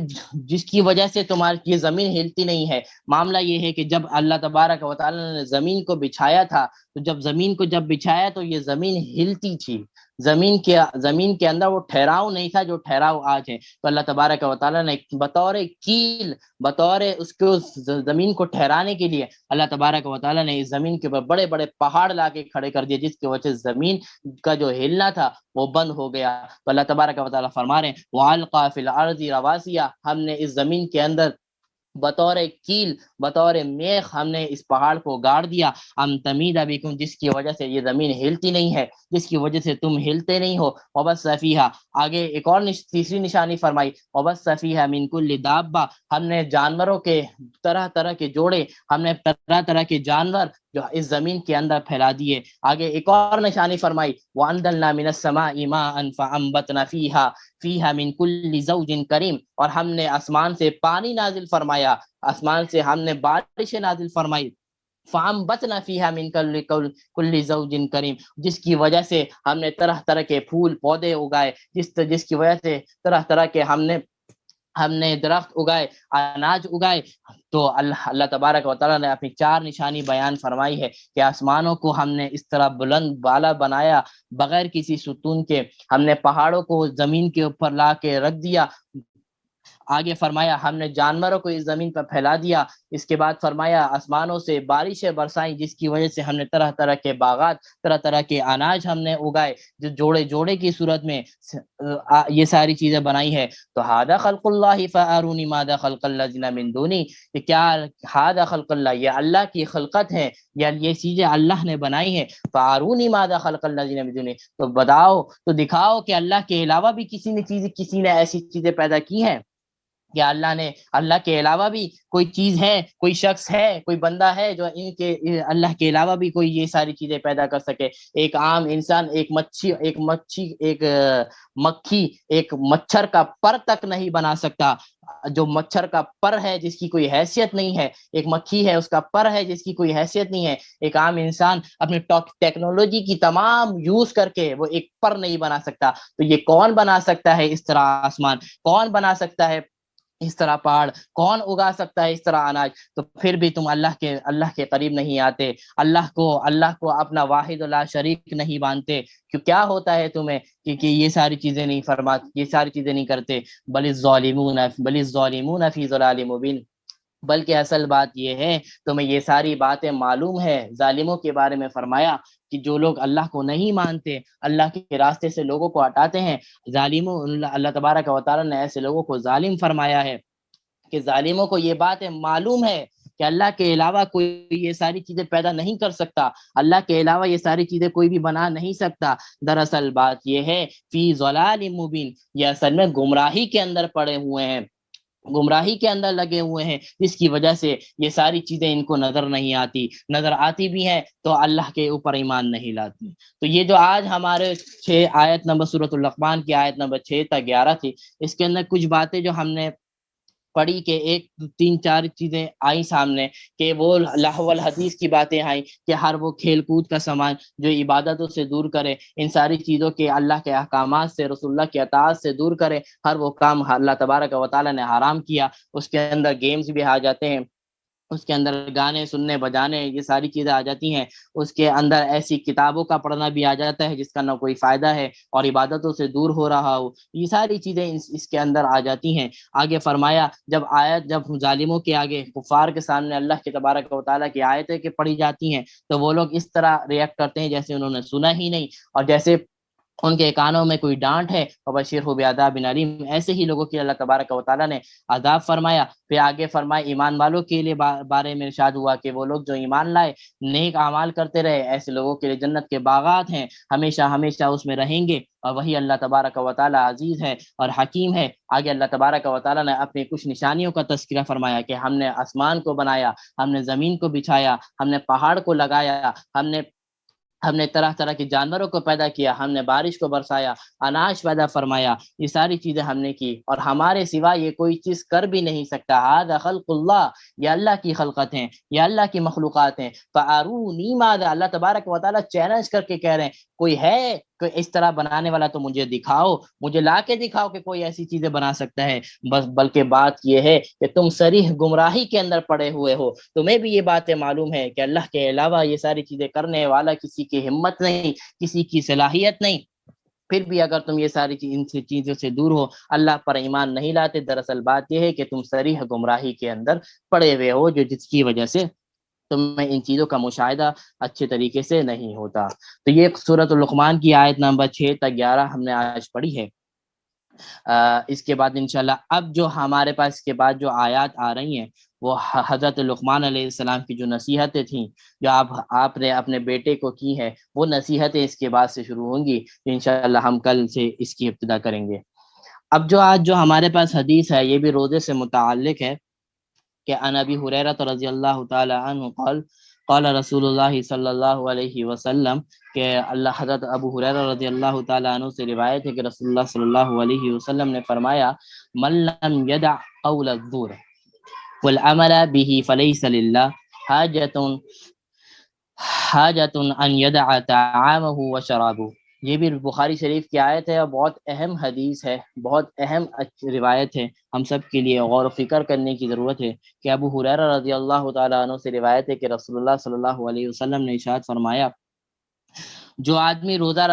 جس کی وجہ سے تمہاری یہ زمین ہلتی نہیں ہے. معاملہ یہ ہے کہ جب اللہ تبارک و تعالیٰ نے زمین کو بچھایا تھا تو جب زمین کو بچھایا تو یہ زمین ہلتی تھی. زمین کے اندر وہ ٹھہراؤ نہیں تھا جو ٹھہراؤ آج ہے. تو اللہ تبارک و تعالیٰ نے بطور کیل بطور اس کو زمین کو ٹھہرانے کے لیے اللہ تبارک و تعالیٰ نے اس زمین کے اوپر بڑے بڑے پہاڑ لا کے کھڑے کر دیے جس کی وجہ سے زمین کا جو ہلنا تھا وہ بند ہو گیا. تو اللہ تبارک و تعالیٰ فرما رہے ہیں وَأَلْقَى فِي الْأَرْضِ رَوَاسِيَ ہم نے اس زمین کے اندر بطور کیل بطور میخ ہم نے اس پہاڑ کو گاڑ دیا. ام تمید بکم جس کی وجہ سے یہ زمین ہلتی نہیں ہے جس کی وجہ سے تم ہلتے نہیں ہو. وبث فیہا آگے ایک اور تیسری نشانی فرمائی وبث فیہا من کل دابہ ہم نے جانوروں کے طرح طرح کے جوڑے ہم نے طرح طرح کے جانور جو اس زمین کے اندر پھیلا دیے. آگے ایک اور نشانی فرمائی وَأَنزَلْنَا مِنَ السَّمَاءِ مَاءً فَأَنبَتْنَا فِيهَا مِن كُلِّ زَوْجٍ كَرِيمٍ اور ہم نے آسمان سے پانی نازل فرمایا آسمان سے ہم نے بارشیں نازل فرمائی. فَأَنبَتْنَا فِيهَا مِن كُلِّ زَوْجٍ كَرِيمٍ جس کی وجہ سے ہم نے طرح طرح کے پھول پودے اگائے جس کی وجہ سے طرح طرح کے ہم نے درخت اگائے اناج اگائے. تو اللہ تبارک و تعالیٰ نے اپنی 4 نشانی بیان فرمائی ہے کہ آسمانوں کو ہم نے اس طرح بلند بالا بنایا بغیر کسی ستون کے. ہم نے پہاڑوں کو زمین کے اوپر لا کے رکھ دیا. آگے فرمایا ہم نے جانوروں کو اس زمین پر پھیلا دیا. اس کے بعد فرمایا آسمانوں سے بارشیں برسائیں جس کی وجہ سے ہم نے طرح طرح کے باغات طرح طرح کے اناج ہم نے اگائے جو جوڑے جوڑے کی صورت میں یہ ساری چیزیں بنائی ہے. تو ھذا خلق اللہ فارونی ماذا خلق الذین من دونی کہ کیا ھذا خلق اللہ یہ اللہ کی خلقت ہے یا یہ چیزیں اللہ نے بنائی ہے. فارونی ماذا خلق الذین من دونی تو بتاؤ تو دکھاؤ کہ اللہ کے علاوہ بھی کسی نے ایسی چیزیں پیدا کی ہیں کیا اللہ کے علاوہ بھی کوئی چیز ہے کوئی شخص ہے کوئی بندہ ہے جو اللہ کے علاوہ بھی کوئی یہ ساری چیزیں پیدا کر سکے. ایک عام انسان ایک مکھی ایک مچھر کا پر تک نہیں بنا سکتا. جو مچھر کا پر ہے جس کی کوئی حیثیت نہیں ہے ایک مکھی ہے اس کا پر ہے جس کی کوئی حیثیت نہیں ہے. ایک عام انسان اپنی ٹیکنالوجی کی تمام یوز کر کے وہ ایک پر نہیں بنا سکتا. تو یہ کون بنا سکتا ہے اس طرح آسمان کون بنا سکتا ہے اس طرح پہاڑ کون اگا سکتا ہے اس طرح اناج. تو پھر بھی تم اللہ کے قریب نہیں آتے اللہ کو اپنا واحد لا شریک نہیں مانتے. کیا ہوتا ہے تمہیں کہ یہ ساری چیزیں نہیں فرماتے یہ ساری چیزیں نہیں کرتے. بل الظالمون فی ضلال مبین بلکہ اصل بات یہ ہے تمہیں یہ ساری باتیں معلوم ہے. ظالموں کے بارے میں فرمایا کہ جو لوگ اللہ کو نہیں مانتے اللہ کے راستے سے لوگوں کو ہٹاتے ہیں ظالموں اللہ تبارک و تعالیٰ نے ایسے لوگوں کو ظالم فرمایا ہے کہ ظالموں کو یہ باتیں معلوم ہے کہ اللہ کے علاوہ کوئی یہ ساری چیزیں پیدا نہیں کر سکتا اللہ کے علاوہ یہ ساری چیزیں کوئی بھی بنا نہیں سکتا. دراصل بات یہ ہے فی ضلال مبین یہ اصل میں گمراہی کے اندر پڑے ہوئے ہیں گمراہی کے اندر لگے ہوئے ہیں جس کی وجہ سے یہ ساری چیزیں ان کو نظر نہیں آتی نظر آتی بھی ہیں تو اللہ کے اوپر ایمان نہیں لاتی. تو یہ جو آج ہمارے 6 آیت نمبر سورۃ اللقمان کی آیت نمبر 6 تا 11 تھی اس کے اندر کچھ باتیں جو ہم نے پڑھی کہ ایک 3-4 چیزیں آئی سامنے کہ وہ لہو الحدیث کی باتیں آئیں کہ ہر وہ کھیل کود کا سامان جو عبادتوں سے دور کرے، ان ساری چیزوں کے اللہ کے احکامات سے، رسول اللہ کی اطاعت سے دور کرے، ہر وہ کام اللہ تبارک و تعالیٰ نے حرام کیا۔ اس کے اندر گیمز بھی آ جاتے ہیں، اس کے اندر گانے سننے بجانے، یہ ساری چیزیں آ جاتی ہیں۔ اس کے اندر ایسی کتابوں کا پڑھنا بھی آ جاتا ہے جس کا نہ کوئی فائدہ ہے اور عبادتوں سے دور ہو رہا ہو، یہ ساری چیزیں اس کے اندر آ جاتی ہیں۔ آگے فرمایا جب ظالموں کے آگے، کفار کے سامنے اللہ کے تبارک و تعالیٰ کی آیتیں کہ پڑھی جاتی ہیں تو وہ لوگ اس طرح ریئیکٹ کرتے ہیں جیسے انہوں نے سنا ہی نہیں، اور جیسے ان کے کانوں میں کوئی ڈانٹ ہے، وبشرہ بعذاب علیم۔ ایسے ہی لوگوں کے اللہ تبارک و تعالیٰ نے عذاب فرمایا۔ پھر آگے فرمایا ایمان والوں کے لیے بارے میں ارشاد ہوا کہ وہ لوگ جو ایمان لائے، نیک اعمال کرتے رہے، ایسے لوگوں کے لیے جنت کے باغات ہیں، ہمیشہ ہمیشہ اس میں رہیں گے، اور وہی اللہ تبارک و تعالیٰ عزیز ہے اور حکیم ہے۔ آگے اللہ تبارک و تعالیٰ نے اپنی کچھ نشانیوں کا تذکرہ فرمایا کہ ہم نے آسمان کو بنایا، ہم نے زمین کو بچھایا، ہم نے پہاڑ کو لگایا، ہم نے طرح طرح کے جانوروں کو پیدا کیا، ہم نے بارش کو برسایا، اناج پیدا فرمایا، یہ ساری چیزیں ہم نے کی، اور ہمارے سوا یہ کوئی چیز کر بھی نہیں سکتا۔ ھذا خلق اللہ، یہ اللہ کی خلقت ہیں، یہ اللہ کی مخلوقات ہیں۔ فارونی ماذا، اللہ تبارک و تعالیٰ چیلنج کر کے کہہ رہے ہیں کوئی ہے کہ اس طرح بنانے والا تو مجھے دکھاؤ، مجھے لا کے دکھاؤ کہ کوئی ایسی چیزیں بنا سکتا ہے۔ بلکہ بات یہ ہے کہ تم صریح گمراہی کے اندر پڑے ہوئے ہو، تمہیں بھی یہ باتیں معلوم ہے کہ اللہ کے علاوہ یہ ساری چیزیں کرنے والا کسی کی ہمت نہیں، کسی کی صلاحیت نہیں، پھر بھی اگر تم یہ ساری ان سے چیزوں سے دور ہو، اللہ پر ایمان نہیں لاتے۔ دراصل بات یہ ہے کہ تم صریح گمراہی کے اندر پڑے ہوئے ہو، جس کی وجہ سے تمہیں ان چیزوں کا مشاہدہ اچھے طریقے سے نہیں ہوتا۔ تو یہ سورۃ لقمان کی آیت نمبر 6 تا 11 ہم نے آج پڑھی ہے۔ اس کے بعد انشاءاللہ اب جو ہمارے پاس اس کے بعد جو آیات آ رہی ہیں وہ حضرت لقمان علیہ السلام کی جو نصیحتیں تھیں، جو آپ نے اپنے بیٹے کو کی ہے، وہ نصیحتیں اس کے بعد سے شروع ہوں گی۔ انشاءاللہ ہم کل سے اس کی ابتدا کریں گے۔ اب آج جو ہمارے پاس حدیث ہے یہ بھی روزے سے متعلق ہے کہ عن ابی ہریرہ رضی اللہ تعالی عنہ قال رسول اللہ صلی اللہ علیہ وسلم، کہ اللہ حضرت ابو ہریرہ رضی اللہ تعالی عنہ سے روایت ہے کہ رسول اللہ صلی اللہ علیہ وسلم نے فرمایا من لم يدع قول الزور والعمل به فليس لله حاجة ان يدع طعامه وشرابه۔ یہ بھی بخاری شریف کی آیت ہے اور بہت اہم حدیث ہے، بہت اہم روایت ہے، ہم سب کے لیے غور و فکر کرنے کی ضرورت ہے کہ ابو ہریرہ رضی اللہ تعالیٰ عنہ سے روایت ہے کہ رسول اللہ صلی اللہ علیہ وسلم نے ارشاد فرمایا جو آدمی روزہ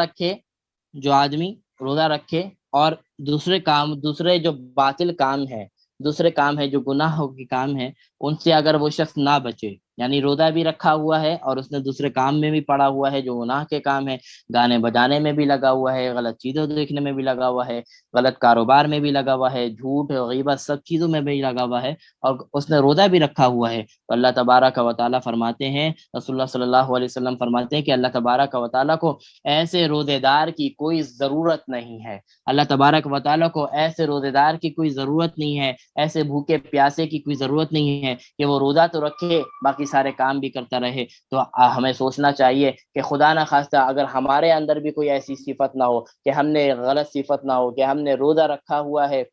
رکھے اور دوسرے جو باطل کام ہے، دوسرے کام ہے جو گناہوں کے کام ہے، ان سے اگر وہ شخص نہ بچے، یعنی روزہ بھی رکھا ہوا ہے اور اس نے دوسرے کام میں بھی پڑا ہوا ہے جو گناہ کے کام ہے، گانے بجانے میں بھی لگا ہوا ہے، غلط چیزوں دیکھنے میں بھی لگا ہوا ہے، غلط کاروبار میں بھی لگا ہوا ہے، جھوٹ غیبت سب چیزوں میں بھی لگا ہوا ہے، اور اس نے روزہ بھی رکھا ہوا ہے، تو اللہ تبارک و تعالیٰ فرماتے ہیں، رسول اللہ صلی اللہ علیہ وسلم فرماتے ہیں کہ اللہ تبارک و تعالیٰ کو ایسے روزے دار کی کوئی ضرورت نہیں ہے، اللہ تبارک و تعالیٰ کو ایسے روزے دار کی کوئی ضرورت نہیں ہے، ایسے بھوکے پیاسے کی کوئی ضرورت نہیں ہے کہ وہ روزہ تو رکھے باقی سارے کام بھی کرتا رہے۔ تو ہمیں سوچنا چاہیے کہ خدا نہ خواستہ اگر ہمارے اندر بھی کوئی ایسی صفت نہ ہو کہ ہم نے غلط صفت نہ ہو کہ ہم نے روزہ رکھا ہوا ہے،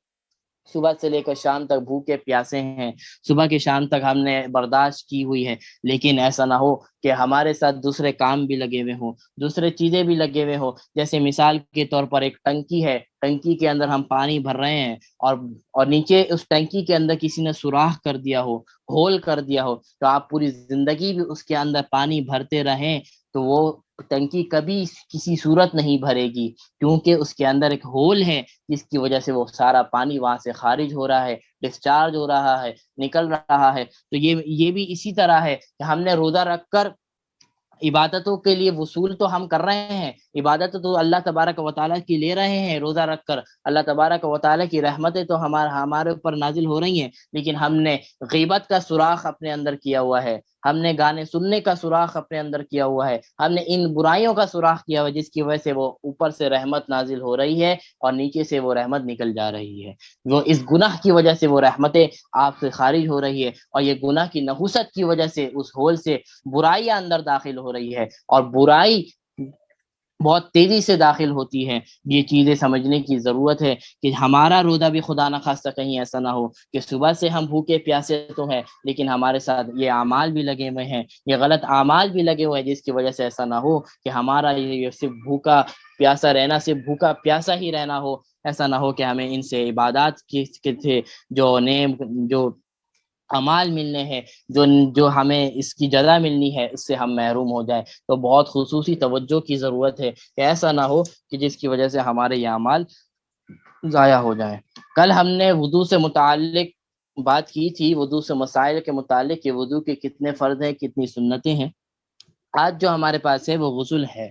صبح سے لے کر شام تک بھوکے پیاسے ہیں، صبح کی شام تک ہم نے برداشت کی ہوئی ہے، لیکن ایسا نہ ہو کہ ہمارے ساتھ دوسرے کام بھی لگے ہوئے ہوں، دوسرے چیزیں بھی لگے ہوئے ہوں۔ جیسے مثال کے طور پر ایک ٹنکی ہے، ٹنکی کے اندر ہم پانی بھر رہے ہیں اور نیچے اس ٹنکی کے اندر کسی نے سوراخ کر دیا ہو، ہول کر دیا ہو، تو آپ پوری زندگی بھی اس کے اندر پانی بھرتے رہیں تو وہ ٹنکی کبھی کسی صورت نہیں بھرے گی، کیونکہ اس کے اندر ایک ہول ہے جس کی وجہ سے وہ سارا پانی وہاں سے خارج ہو رہا ہے، ڈسچارج ہو رہا ہے، نکل رہا ہے۔ تو یہ بھی اسی طرح ہے کہ ہم نے روزہ رکھ کر عبادتوں کے لیے وصول تو ہم کر رہے ہیں، عبادت تو اللہ تبارک و تعالیٰ کی لے رہے ہیں، روزہ رکھ کر اللہ تبارک و تعالیٰ کی رحمتیں تو ہمارے اوپر نازل ہو رہی ہیں، لیکن ہم نے غیبت کا سوراخ اپنے اندر کیا ہوا ہے، ہم نے گانے سننے کا سوراخ اپنے اندر کیا ہوا ہے، ہم نے ان برائیوں کا سوراخ کیا ہوا ہے جس کی وجہ سے وہ اوپر سے رحمت نازل ہو رہی ہے اور نیچے سے وہ رحمت نکل جا رہی ہے، وہ اس گناہ کی وجہ سے وہ رحمتیں آپ سے خارج ہو رہی ہے، اور یہ گناہ کی نحوست کی وجہ سے اس ہول سے برائیاں اندر داخل ہو رہی ہے، اور برائی بہت تیزی سے داخل ہوتی ہے۔ یہ چیزیں سمجھنے کی ضرورت ہے کہ ہمارا روزہ بھی خدا نہ خواستہ کہیں ایسا نہ ہو کہ صبح سے ہم بھوکے پیاسے تو ہیں لیکن ہمارے ساتھ یہ اعمال بھی لگے ہوئے ہیں، یہ غلط اعمال بھی لگے ہوئے ہیں، جس کی وجہ سے ایسا نہ ہو کہ ہمارا یہ صرف بھوکا پیاسا رہنا صرف بھوکا پیاسا ہی رہنا ہو، ایسا نہ ہو کہ ہمیں ان سے عبادات کے تھے جو نیم جو اعمال ملنے ہیں، جو ہمیں اس کی جزا ملنی ہے، اس سے ہم محروم ہو جائیں۔ تو بہت خصوصی توجہ کی ضرورت ہے کہ ایسا نہ ہو کہ جس کی وجہ سے ہمارے یہ اعمال ضائع ہو جائیں۔ کل ہم نے وضو سے متعلق بات کی تھی، وضو سے مسائل کے متعلق کہ وضو کے کتنے فرض ہیں، کتنی سنتیں ہیں۔ آج جو ہمارے پاس ہے وہ غسل ہے۔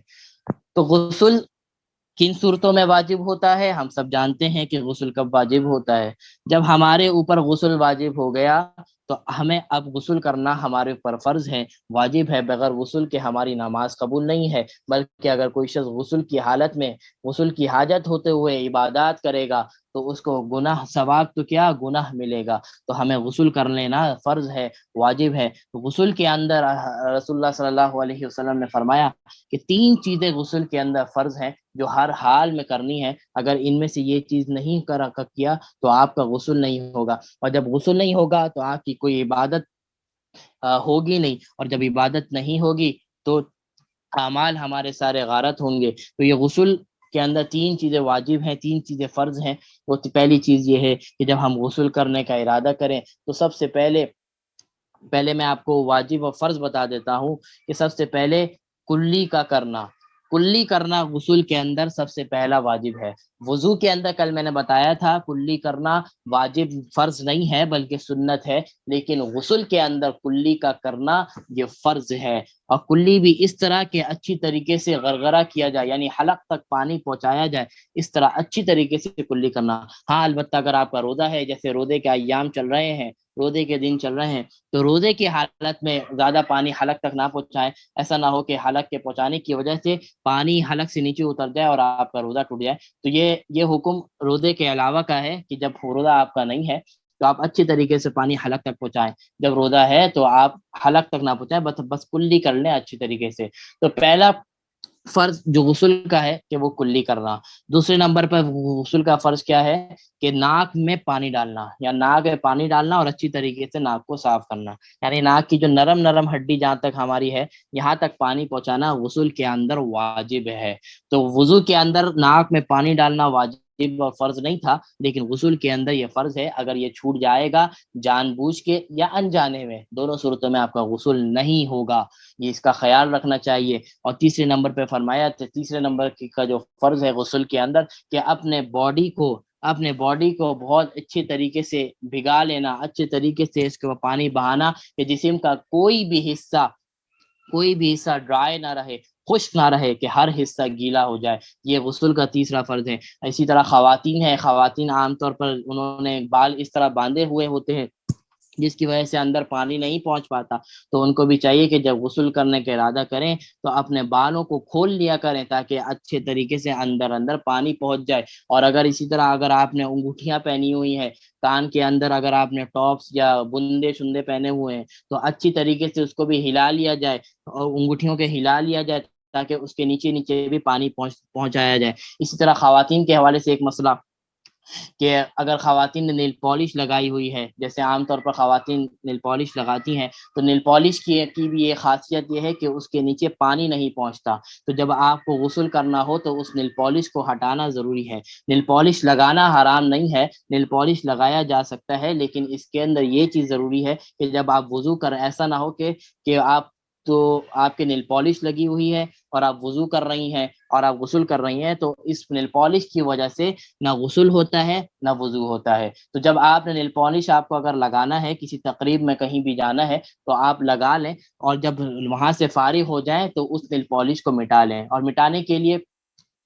تو غسل کن صورتوں میں واجب ہوتا ہے؟ ہم سب جانتے ہیں کہ غسل کب واجب ہوتا ہے۔ جب ہمارے اوپر غسل واجب ہو گیا تو ہمیں اب غسل کرنا ہمارے اوپر فرض ہے، واجب ہے۔ بغیر غسل کے ہماری نماز قبول نہیں ہے، بلکہ اگر کوئی شخص غسل کی حالت میں غسل کی حاجت ہوتے ہوئے عبادات کرے گا تو اس کو گناہ ثواب تو کیا گناہ ملے گا۔ تو ہمیں غسل کر لینا فرض ہے، واجب ہے۔ غسل کے اندر رسول اللہ صلی اللہ علیہ وسلم نے فرمایا کہ 3 چیزیں غسل کے اندر فرض ہیں جو ہر حال میں کرنی ہے۔ اگر ان میں سے یہ چیز نہیں کیا تو آپ کا غسل نہیں ہوگا، اور جب غسل نہیں ہوگا تو آپ کی کوئی عبادت ہوگی نہیں، اور جب عبادت نہیں ہوگی تو اعمال ہمارے سارے غارت ہوں گے۔ تو یہ غسل کے اندر 3 چیزیں واجب ہیں، 3 چیزیں فرض ہیں۔ وہ پہلی چیز یہ ہے کہ جب ہم غسل کرنے کا ارادہ کریں تو سب سے پہلے میں آپ کو واجب اور فرض بتا دیتا ہوں کہ سب سے پہلے کلی کرنا غسل کے اندر سب سے پہلا واجب ہے۔ وضو کے اندر کل میں نے بتایا تھا کلی کرنا واجب فرض نہیں ہے بلکہ سنت ہے، لیکن غسل کے اندر کلی کا کرنا یہ فرض ہے۔ اور کلی بھی اس طرح کہ اچھی طریقے سے غرغرہ کیا جائے، یعنی حلق تک پانی پہنچایا جائے، اس طرح اچھی طریقے سے کلی کرنا۔ ہاں البتہ اگر آپ کا روزہ ہے، جیسے روزے کے ایام چل رہے ہیں، روزے کے دن چل رہے ہیں، تو روزے کی حالت میں زیادہ پانی حلق تک نہ پہنچائیں۔ ایسا نہ ہو کہ حلق کے پہنچانے کی وجہ سے پانی حلق سے نیچے اتر جائے اور آپ کا روزہ ٹوٹ جائے۔ تو یہ حکم روزے کے علاوہ کا ہے کہ جب روزہ آپ کا نہیں ہے تو آپ اچھی طریقے سے پانی حلق تک پہنچائیں، جب روزہ ہے تو آپ حلق تک نہ پہنچائیں، بس کلی کر لیں اچھی طریقے سے۔ تو پہلا فرض جو غسل کا ہے کہ وہ کلی کرنا۔ دوسرے نمبر پر غسل کا فرض کیا ہے کہ ناک میں پانی ڈالنا، یا ناک میں پانی ڈالنا اور اچھی طریقے سے ناک کو صاف کرنا، یعنی ناک کی جو نرم ہڈی جہاں تک ہماری ہے یہاں تک پانی پہنچانا غسل کے اندر واجب ہے۔ تو وضو کے اندر ناک میں پانی ڈالنا واجب اور فرض نہیں تھا، لیکن غسل کے اندر یہ فرض ہے۔ اگر یہ چھوٹ جائے گا جان بوجھ کے یا انجانے میں، دونوں صورتوں میں آپ کا غسل نہیں ہوگا، یہ اس کا خیال رکھنا چاہیے۔ اور تیسرے نمبر پہ فرمایا تیسرے نمبر کا جو فرض ہے غسل کے اندر کہ اپنے باڈی کو بہت اچھی طریقے سے بھگا لینا، اچھے طریقے سے اس کو پانی بہانا کہ جسم کا کوئی بھی حصہ ڈرائی نہ رہے، خشک نہ رہے، کہ ہر حصہ گیلا ہو جائے۔ یہ غسل کا تیسرا فرض ہے۔ اسی طرح خواتین عام طور پر انہوں نے بال اس طرح باندھے ہوئے ہوتے ہیں جس کی وجہ سے اندر پانی نہیں پہنچ پاتا، تو ان کو بھی چاہیے کہ جب غسل کرنے کا ارادہ کریں تو اپنے بالوں کو کھول لیا کریں تاکہ اچھے طریقے سے اندر پانی پہنچ جائے۔ اور اسی طرح اگر آپ نے انگوٹھیاں پہنی ہوئی ہیں کان کے اندر، اگر آپ نے ٹاپس یا بندے شندے پہنے ہوئے ہیں تو اچھی طریقے سے اس کو بھی ہلا لیا جائے، اور انگوٹھیوں کے ہلا لیا جائے تاکہ اس کے نیچے بھی پانی پہنچایا جائے۔ اسی طرح خواتین کے حوالے سے ایک مسئلہ کہ اگر خواتین نے نیل پالش لگائی ہوئی ہے، جیسے عام طور پر خواتین نیل پالش لگاتی ہیں، تو نیل پالش کی بھی یہ خاصیت یہ ہے کہ اس کے نیچے پانی نہیں پہنچتا۔ تو جب آپ کو غسل کرنا ہو تو اس نیل پالش کو ہٹانا ضروری ہے۔ نیل پالش لگانا حرام نہیں ہے، نیل پالش لگایا جا سکتا ہے، لیکن اس کے اندر یہ چیز ضروری ہے کہ جب آپ وضو ایسا نہ ہو کہ آپ کے نیل پالش لگی ہوئی ہے اور آپ وضو کر رہی ہیں اور آپ غسل کر رہی ہیں، تو اس نیل پالش کی وجہ سے نہ غسل ہوتا ہے نہ وضو ہوتا ہے۔ تو جب آپ نے نیل پالش آپ کو اگر لگانا ہے، کسی تقریب میں کہیں بھی جانا ہے تو آپ لگا لیں، اور جب وہاں سے فارغ ہو جائیں تو اس نیل پالش کو مٹا لیں۔ اور مٹانے کے لیے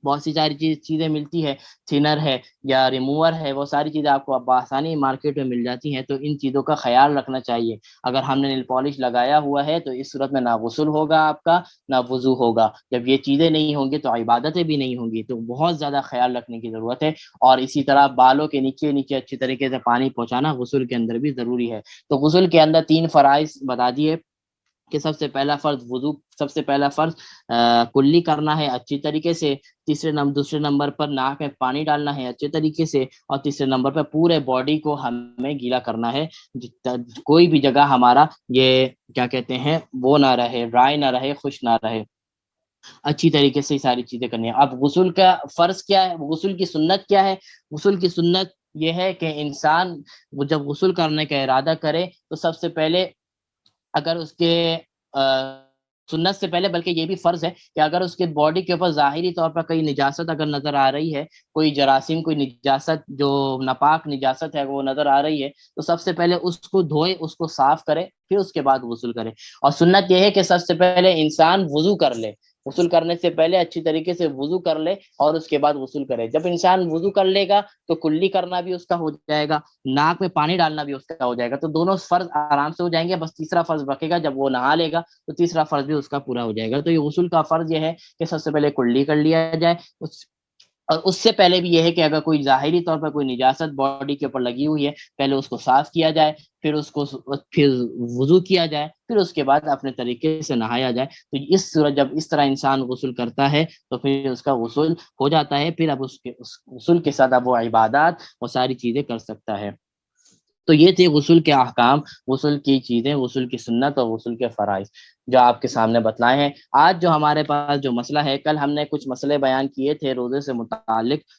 بہت سی ساری چیزیں ملتی ہے، تھنر ہے یا ریموور ہے، وہ ساری چیزیں آپ کو بآسانی مارکیٹ میں مل جاتی ہیں۔ تو ان چیزوں کا خیال رکھنا چاہیے۔ اگر ہم نے نیل پالش لگایا ہوا ہے تو اس صورت میں نہ غسل ہوگا آپ کا نہ وضو ہوگا۔ جب یہ چیزیں نہیں ہوں گی تو عبادتیں بھی نہیں ہوں گی، تو بہت زیادہ خیال رکھنے کی ضرورت ہے۔ اور اسی طرح بالوں کے نیچے اچھی طریقے سے پانی پہنچانا غسل کے اندر بھی ضروری ہے۔ تو غسل کے اندر 3 فرائض بتا دیے کہ سب سے پہلا فرض وضو، سب سے پہلا فرض کلی کرنا ہے اچھی طریقے سے، دوسرے نمبر پر ناک میں پانی ڈالنا ہے اچھے طریقے سے، اور تیسرے نمبر پر پورے باڈی کو ہمیں گیلا کرنا ہے، کوئی بھی جگہ ہمارا یہ کیا کہتے ہیں وہ نہ رہے، ڈرائی نہ رہے، خشک نہ رہے، اچھی طریقے سے یہ ساری چیزیں کرنی ہے۔ اب غسل کا فرض کیا ہے، غسل کی سنت کیا ہے؟ غسل کی سنت یہ ہے کہ انسان جب غسل کرنے کا ارادہ کرے تو سب سے پہلے اگر اس کے سنت سے پہلے بلکہ یہ بھی فرض ہے کہ اگر اس کے باڈی کے اوپر ظاہری طور پر کوئی نجاست اگر نظر آ رہی ہے، کوئی جراثیم، کوئی نجاست جو ناپاک نجاست ہے وہ نظر آ رہی ہے، تو سب سے پہلے اس کو دھوئے، اس کو صاف کرے، پھر اس کے بعد غسل کرے۔ اور سنت یہ ہے کہ سب سے پہلے انسان وضو کر لے، غسل کرنے سے پہلے اچھی طریقے سے وضو کر لے اور اس کے بعد غسل کرے۔ جب انسان وضو کر لے گا تو کلی کرنا بھی اس کا ہو جائے گا، ناک میں پانی ڈالنا بھی اس کا ہو جائے گا، تو دونوں فرض آرام سے ہو جائیں گے، بس تیسرا فرض بچے گا، جب وہ نہا لے گا تو تیسرا فرض بھی اس کا پورا ہو جائے گا۔ تو یہ غسل کا فرض یہ ہے کہ سب سے پہلے کلی کر لیا جائے، اور اس سے پہلے بھی یہ ہے کہ اگر کوئی ظاہری طور پر کوئی نجاست باڈی کے اوپر لگی ہوئی ہے، پہلے اس کو صاف کیا جائے، پھر وضو کیا جائے، پھر اس کے بعد اپنے طریقے سے نہایا جائے۔ تو اس صورت جب اس طرح انسان غسل کرتا ہے تو پھر اس کا غسل ہو جاتا ہے، پھر اب اس غسل کے ساتھ اب وہ عبادات، وہ ساری چیزیں کر سکتا ہے۔ تو یہ تھے غسل کے احکام، غسل کی چیزیں، غسل کی سنت اور غسل کے فرائض جو آپ کے سامنے بتلائے ہیں۔ آج جو ہمارے پاس جو مسئلہ ہے، کل ہم نے کچھ مسئلے بیان کیے تھے روزے سے متعلق،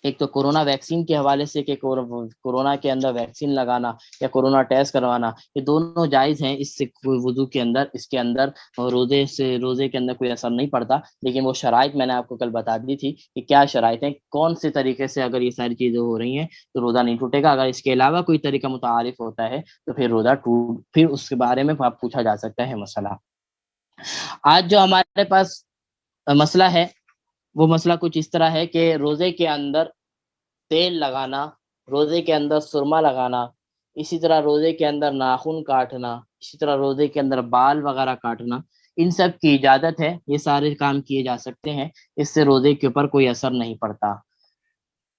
ایک تو کورونا ویکسین کے حوالے سے کہ کورونا کے اندر ویکسین لگانا یا کورونا ٹیسٹ کروانا، یہ دونوں جائز ہیں، اس سے کوئی وضو کے اندر، اس کے اندر روزے کے اندر کوئی اثر نہیں پڑتا، لیکن وہ شرائط میں نے آپ کو کل بتا دی تھی کہ کیا شرائط ہیں، کون سے طریقے سے اگر یہ ساری چیزیں ہو رہی ہیں تو روزہ نہیں ٹوٹے گا، اگر اس کے علاوہ کوئی طریقہ متعارف ہوتا ہے تو پھر روزہ پھر اس کے بارے میں پوچھا جا سکتا ہے مسئلہ۔ آج جو ہمارے پاس مسئلہ ہے وہ مسئلہ کچھ اس طرح ہے کہ روزے کے اندر تیل لگانا، روزے کے اندر سرما لگانا، اسی طرح روزے کے اندر ناخن کاٹنا، اسی طرح روزے کے اندر بال وغیرہ کاٹنا، ان سب کی اجازت ہے، یہ سارے کام کیے جا سکتے ہیں، اس سے روزے کے اوپر کوئی اثر نہیں پڑتا۔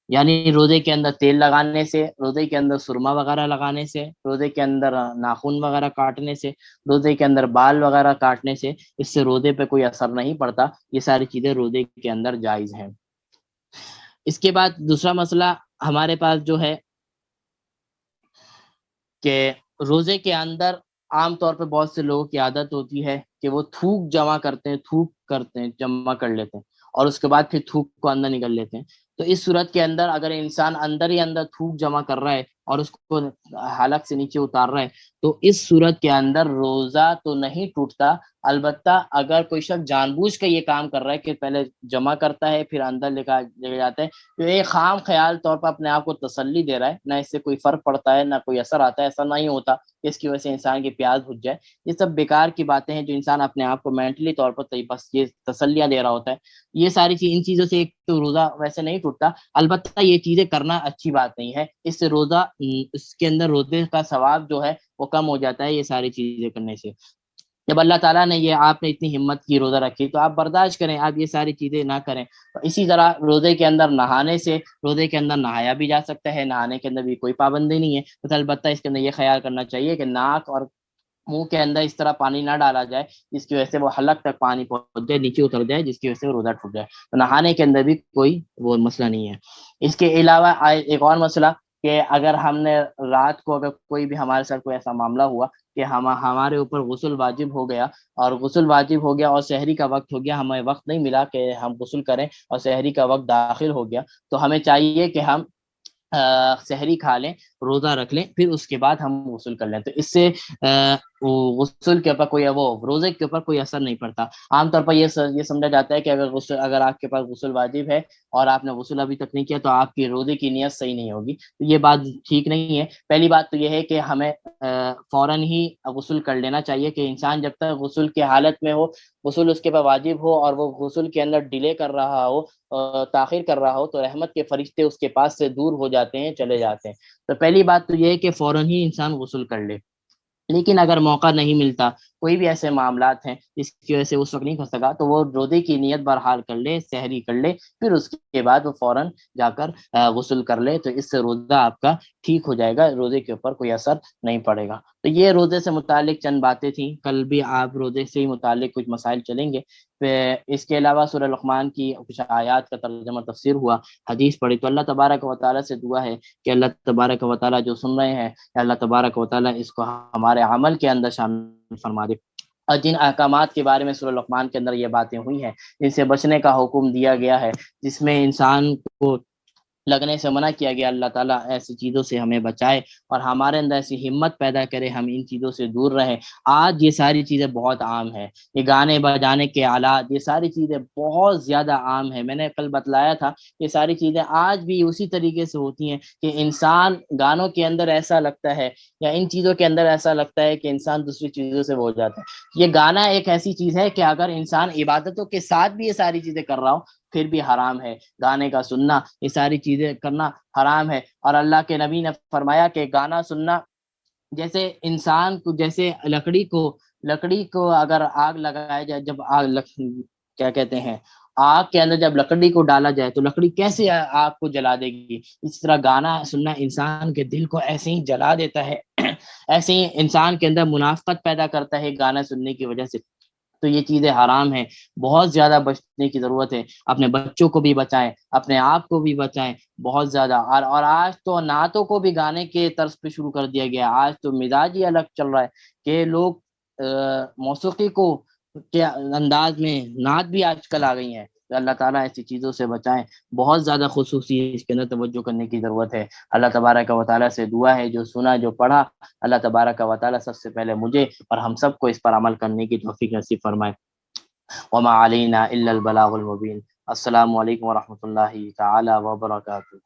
یعنی روزے کے اندر تیل لگانے سے، روزے کے اندر سرما وغیرہ لگانے سے، روزے کے اندر ناخن وغیرہ کاٹنے سے، روزے کے اندر بال وغیرہ کاٹنے سے، اس سے روزے پہ کوئی اثر نہیں پڑتا، یہ ساری چیزیں روزے کے اندر جائز ہیں۔ اس کے بعد دوسرا مسئلہ ہمارے پاس جو ہے کہ روزے کے اندر عام طور پہ بہت سے لوگوں کی عادت ہوتی ہے کہ وہ تھوک جمع کر لیتے ہیں اور اس کے بعد پھر تھوک کو اندر نکل لیتے ہیں۔ تو اس صورت کے اندر اگر انسان اندر ہی اندر تھوک جمع کر رہا ہے اور اس کو حلق سے نیچے اتار رہا ہے تو اس صورت کے اندر روزہ تو نہیں ٹوٹتا، البتہ اگر کوئی شخص جان بوجھ کے یہ کام کر رہا ہے کہ پہلے جمع کرتا ہے پھر اندر لے جاتا ہے، تو ایک خام خیال طور پر اپنے آپ کو تسلی دے رہا ہے، نہ اس سے کوئی فرق پڑتا ہے، نہ کوئی اثر آتا ہے، ایسا نہیں ہوتا اس کی وجہ سے انسان کی پیاس بجھ جائے۔ یہ سب بیکار کی باتیں ہیں جو انسان اپنے آپ کو مینٹلی طور پر بس یہ تسلیاں دے رہا ہوتا ہے۔ یہ ساری ان چیزوں سے ایک تو روزہ ویسے نہیں ٹوٹتا، البتہ یہ چیزیں کرنا اچھی بات نہیں ہے، اس سے روزہ اس کے اندر روزے کا ثواب جو ہے وہ کم ہو جاتا ہے یہ ساری چیزیں کرنے سے۔ جب اللہ تعالیٰ نے یہ آپ نے اتنی ہمت کی روزہ رکھی تو آپ برداشت کریں، آپ یہ ساری چیزیں نہ کریں۔ اسی طرح روزے کے اندر نہانے سے، روزے کے اندر نہایا بھی جا سکتا ہے، نہانے کے اندر بھی کوئی پابندی نہیں ہے، بس البتہ اس کے اندر یہ خیال کرنا چاہیے کہ ناک اور منہ کے اندر اس طرح پانی نہ ڈالا جائے جس کی وجہ سے وہ حلق تک پانی پہنچ جائے، نیچے اتر جائے، جس کی وجہ سے وہ روزہ ٹوٹ جائے۔ تو نہانے کے اندر بھی کوئی وہ مسئلہ نہیں ہے۔ اس کے علاوہ ایک اور مسئلہ کہ اگر ہم نے رات کو اگر کوئی بھی ہمارے ساتھ کوئی ایسا معاملہ ہوا کہ ہمارے اوپر غسل واجب ہو گیا اور سحری کا وقت ہو گیا، ہمیں وقت نہیں ملا کہ ہم غسل کریں اور سحری کا وقت داخل ہو گیا، تو ہمیں چاہیے کہ ہم سحری کھا لیں، روزہ رکھ لیں، پھر اس کے بعد ہم غسل کر لیں۔ تو اس سے غسل کے اوپر روزے کے اوپر کوئی اثر نہیں پڑتا۔ عام طور پر یہ سمجھا جاتا ہے کہ اگر آپ کے پاس غسل واجب ہے اور آپ نے غسل ابھی تک نہیں کیا تو آپ کی روزے کی نیت صحیح نہیں ہوگی، تو یہ بات ٹھیک نہیں ہے۔ پہلی بات تو یہ ہے کہ ہمیں فوراً ہی غسل کر لینا چاہیے، کہ انسان جب تک غسل کی حالت میں ہو، غسل اس کے پاس واجب ہو اور وہ غسل کے اندر ڈیلے کر رہا ہو، تاخیر کر رہا ہو، تو رحمت کے فرشتے اس کے پاس سے دور ہو جاتے ہیں، چلے جاتے ہیں۔ تو پہلی بات تو یہ ہے کہ فوراً ہی انسان غسل کر لے۔ لیکن اگر موقع نہیں ملتا کوئی بھی ایسے معاملات ہیں جس کی وجہ سے اس وقت نہیں کھا سکا تو وہ روزے کی نیت بہرحال کر لے، سحری کر لے، پھر اس کے بعد وہ فوراً جا کر غسل کر لے، تو اس سے روزہ آپ کا ٹھیک ہو جائے گا، روزے کے اوپر کوئی اثر نہیں پڑے گا۔ تو یہ روزے سے متعلق چند باتیں تھیں، کل بھی آپ روزے سے ہی متعلق کچھ مسائل چلیں گے۔ اس کے علاوہ سورہ لقمان کی کچھ آیات کا ترجمہ تفسیر ہوا، حدیث پڑھی، تو اللہ تبارک و تعالیٰ سے دعا ہے کہ اللہ تبارک و تعالیٰ جو سن رہے ہیں، اللہ تبارک و تعالیٰ اس کو ہمارے عمل کے اندر شامل فرما دے، اور جن احکامات کے بارے میں سورہ لقمان کے اندر یہ باتیں ہوئی ہیں، جن سے بچنے کا حکم دیا گیا ہے، جس میں انسان کو لگنے سے منع کیا گیا، اللہ تعالیٰ ایسی چیزوں سے ہمیں بچائے اور ہمارے اندر ایسی ہمت پیدا کرے، ہم ان چیزوں سے دور رہیں۔ آج یہ ساری چیزیں بہت عام ہیں، یہ گانے بجانے کے آلات، یہ ساری چیزیں بہت زیادہ عام ہیں۔ میں نے کل بتلایا تھا، یہ ساری چیزیں آج بھی اسی طریقے سے ہوتی ہیں کہ انسان گانوں کے اندر ایسا لگتا ہے یا ان چیزوں کے اندر ایسا لگتا ہے کہ انسان دوسری چیزوں سے ہو جاتا ہے۔ یہ گانا ایک ایسی چیز ہے کہ اگر انسان عبادتوں کے ساتھ بھی یہ ساری چیزیں کر رہا ہو پھر بھی حرام ہے، گانے کا سننا، یہ ساری چیزیں کرنا حرام ہے۔ اور اللہ کے نبی نے فرمایا کہ گانا سننا جیسے انسان کو، جیسے لکڑی کو اگر آگ لگایا جائے، جب کیا کہتے ہیں، آگ کے اندر جب لکڑی کو ڈالا جائے تو لکڑی کیسے آگ کو جلا دے گی، اس طرح گانا سننا انسان کے دل کو ایسے ہی جلا دیتا ہے، ایسے ہی انسان کے اندر منافقت پیدا کرتا ہے گانا سننے کی وجہ سے۔ تو یہ چیزیں حرام ہیں، بہت زیادہ بچنے کی ضرورت ہے، اپنے بچوں کو بھی بچائیں، اپنے آپ کو بھی بچائیں بہت زیادہ۔ اور آج تو نعتوں کو بھی گانے کے طرز پہ شروع کر دیا گیا، آج تو مزاج ہی الگ چل رہا ہے کہ لوگ موسیقی کو کے انداز میں نعت بھی آج کل آ گئی ہیں۔ تو اللہ تعالیٰ ایسی چیزوں سے بچائیں، بہت زیادہ خصوصی اس کے اندر توجہ کرنے کی ضرورت ہے۔ اللہ تبارک و تعالیٰ سے دعا ہے جو سنا جو پڑھا، اللہ تبارک و تعالیٰ سب سے پہلے مجھے اور ہم سب کو اس پر عمل کرنے کی توفیق نصیب فرمائے۔ وما علینا الا البلاغ المبین۔ السلام علیکم ورحمۃ اللہ تعالی وبرکاتہ۔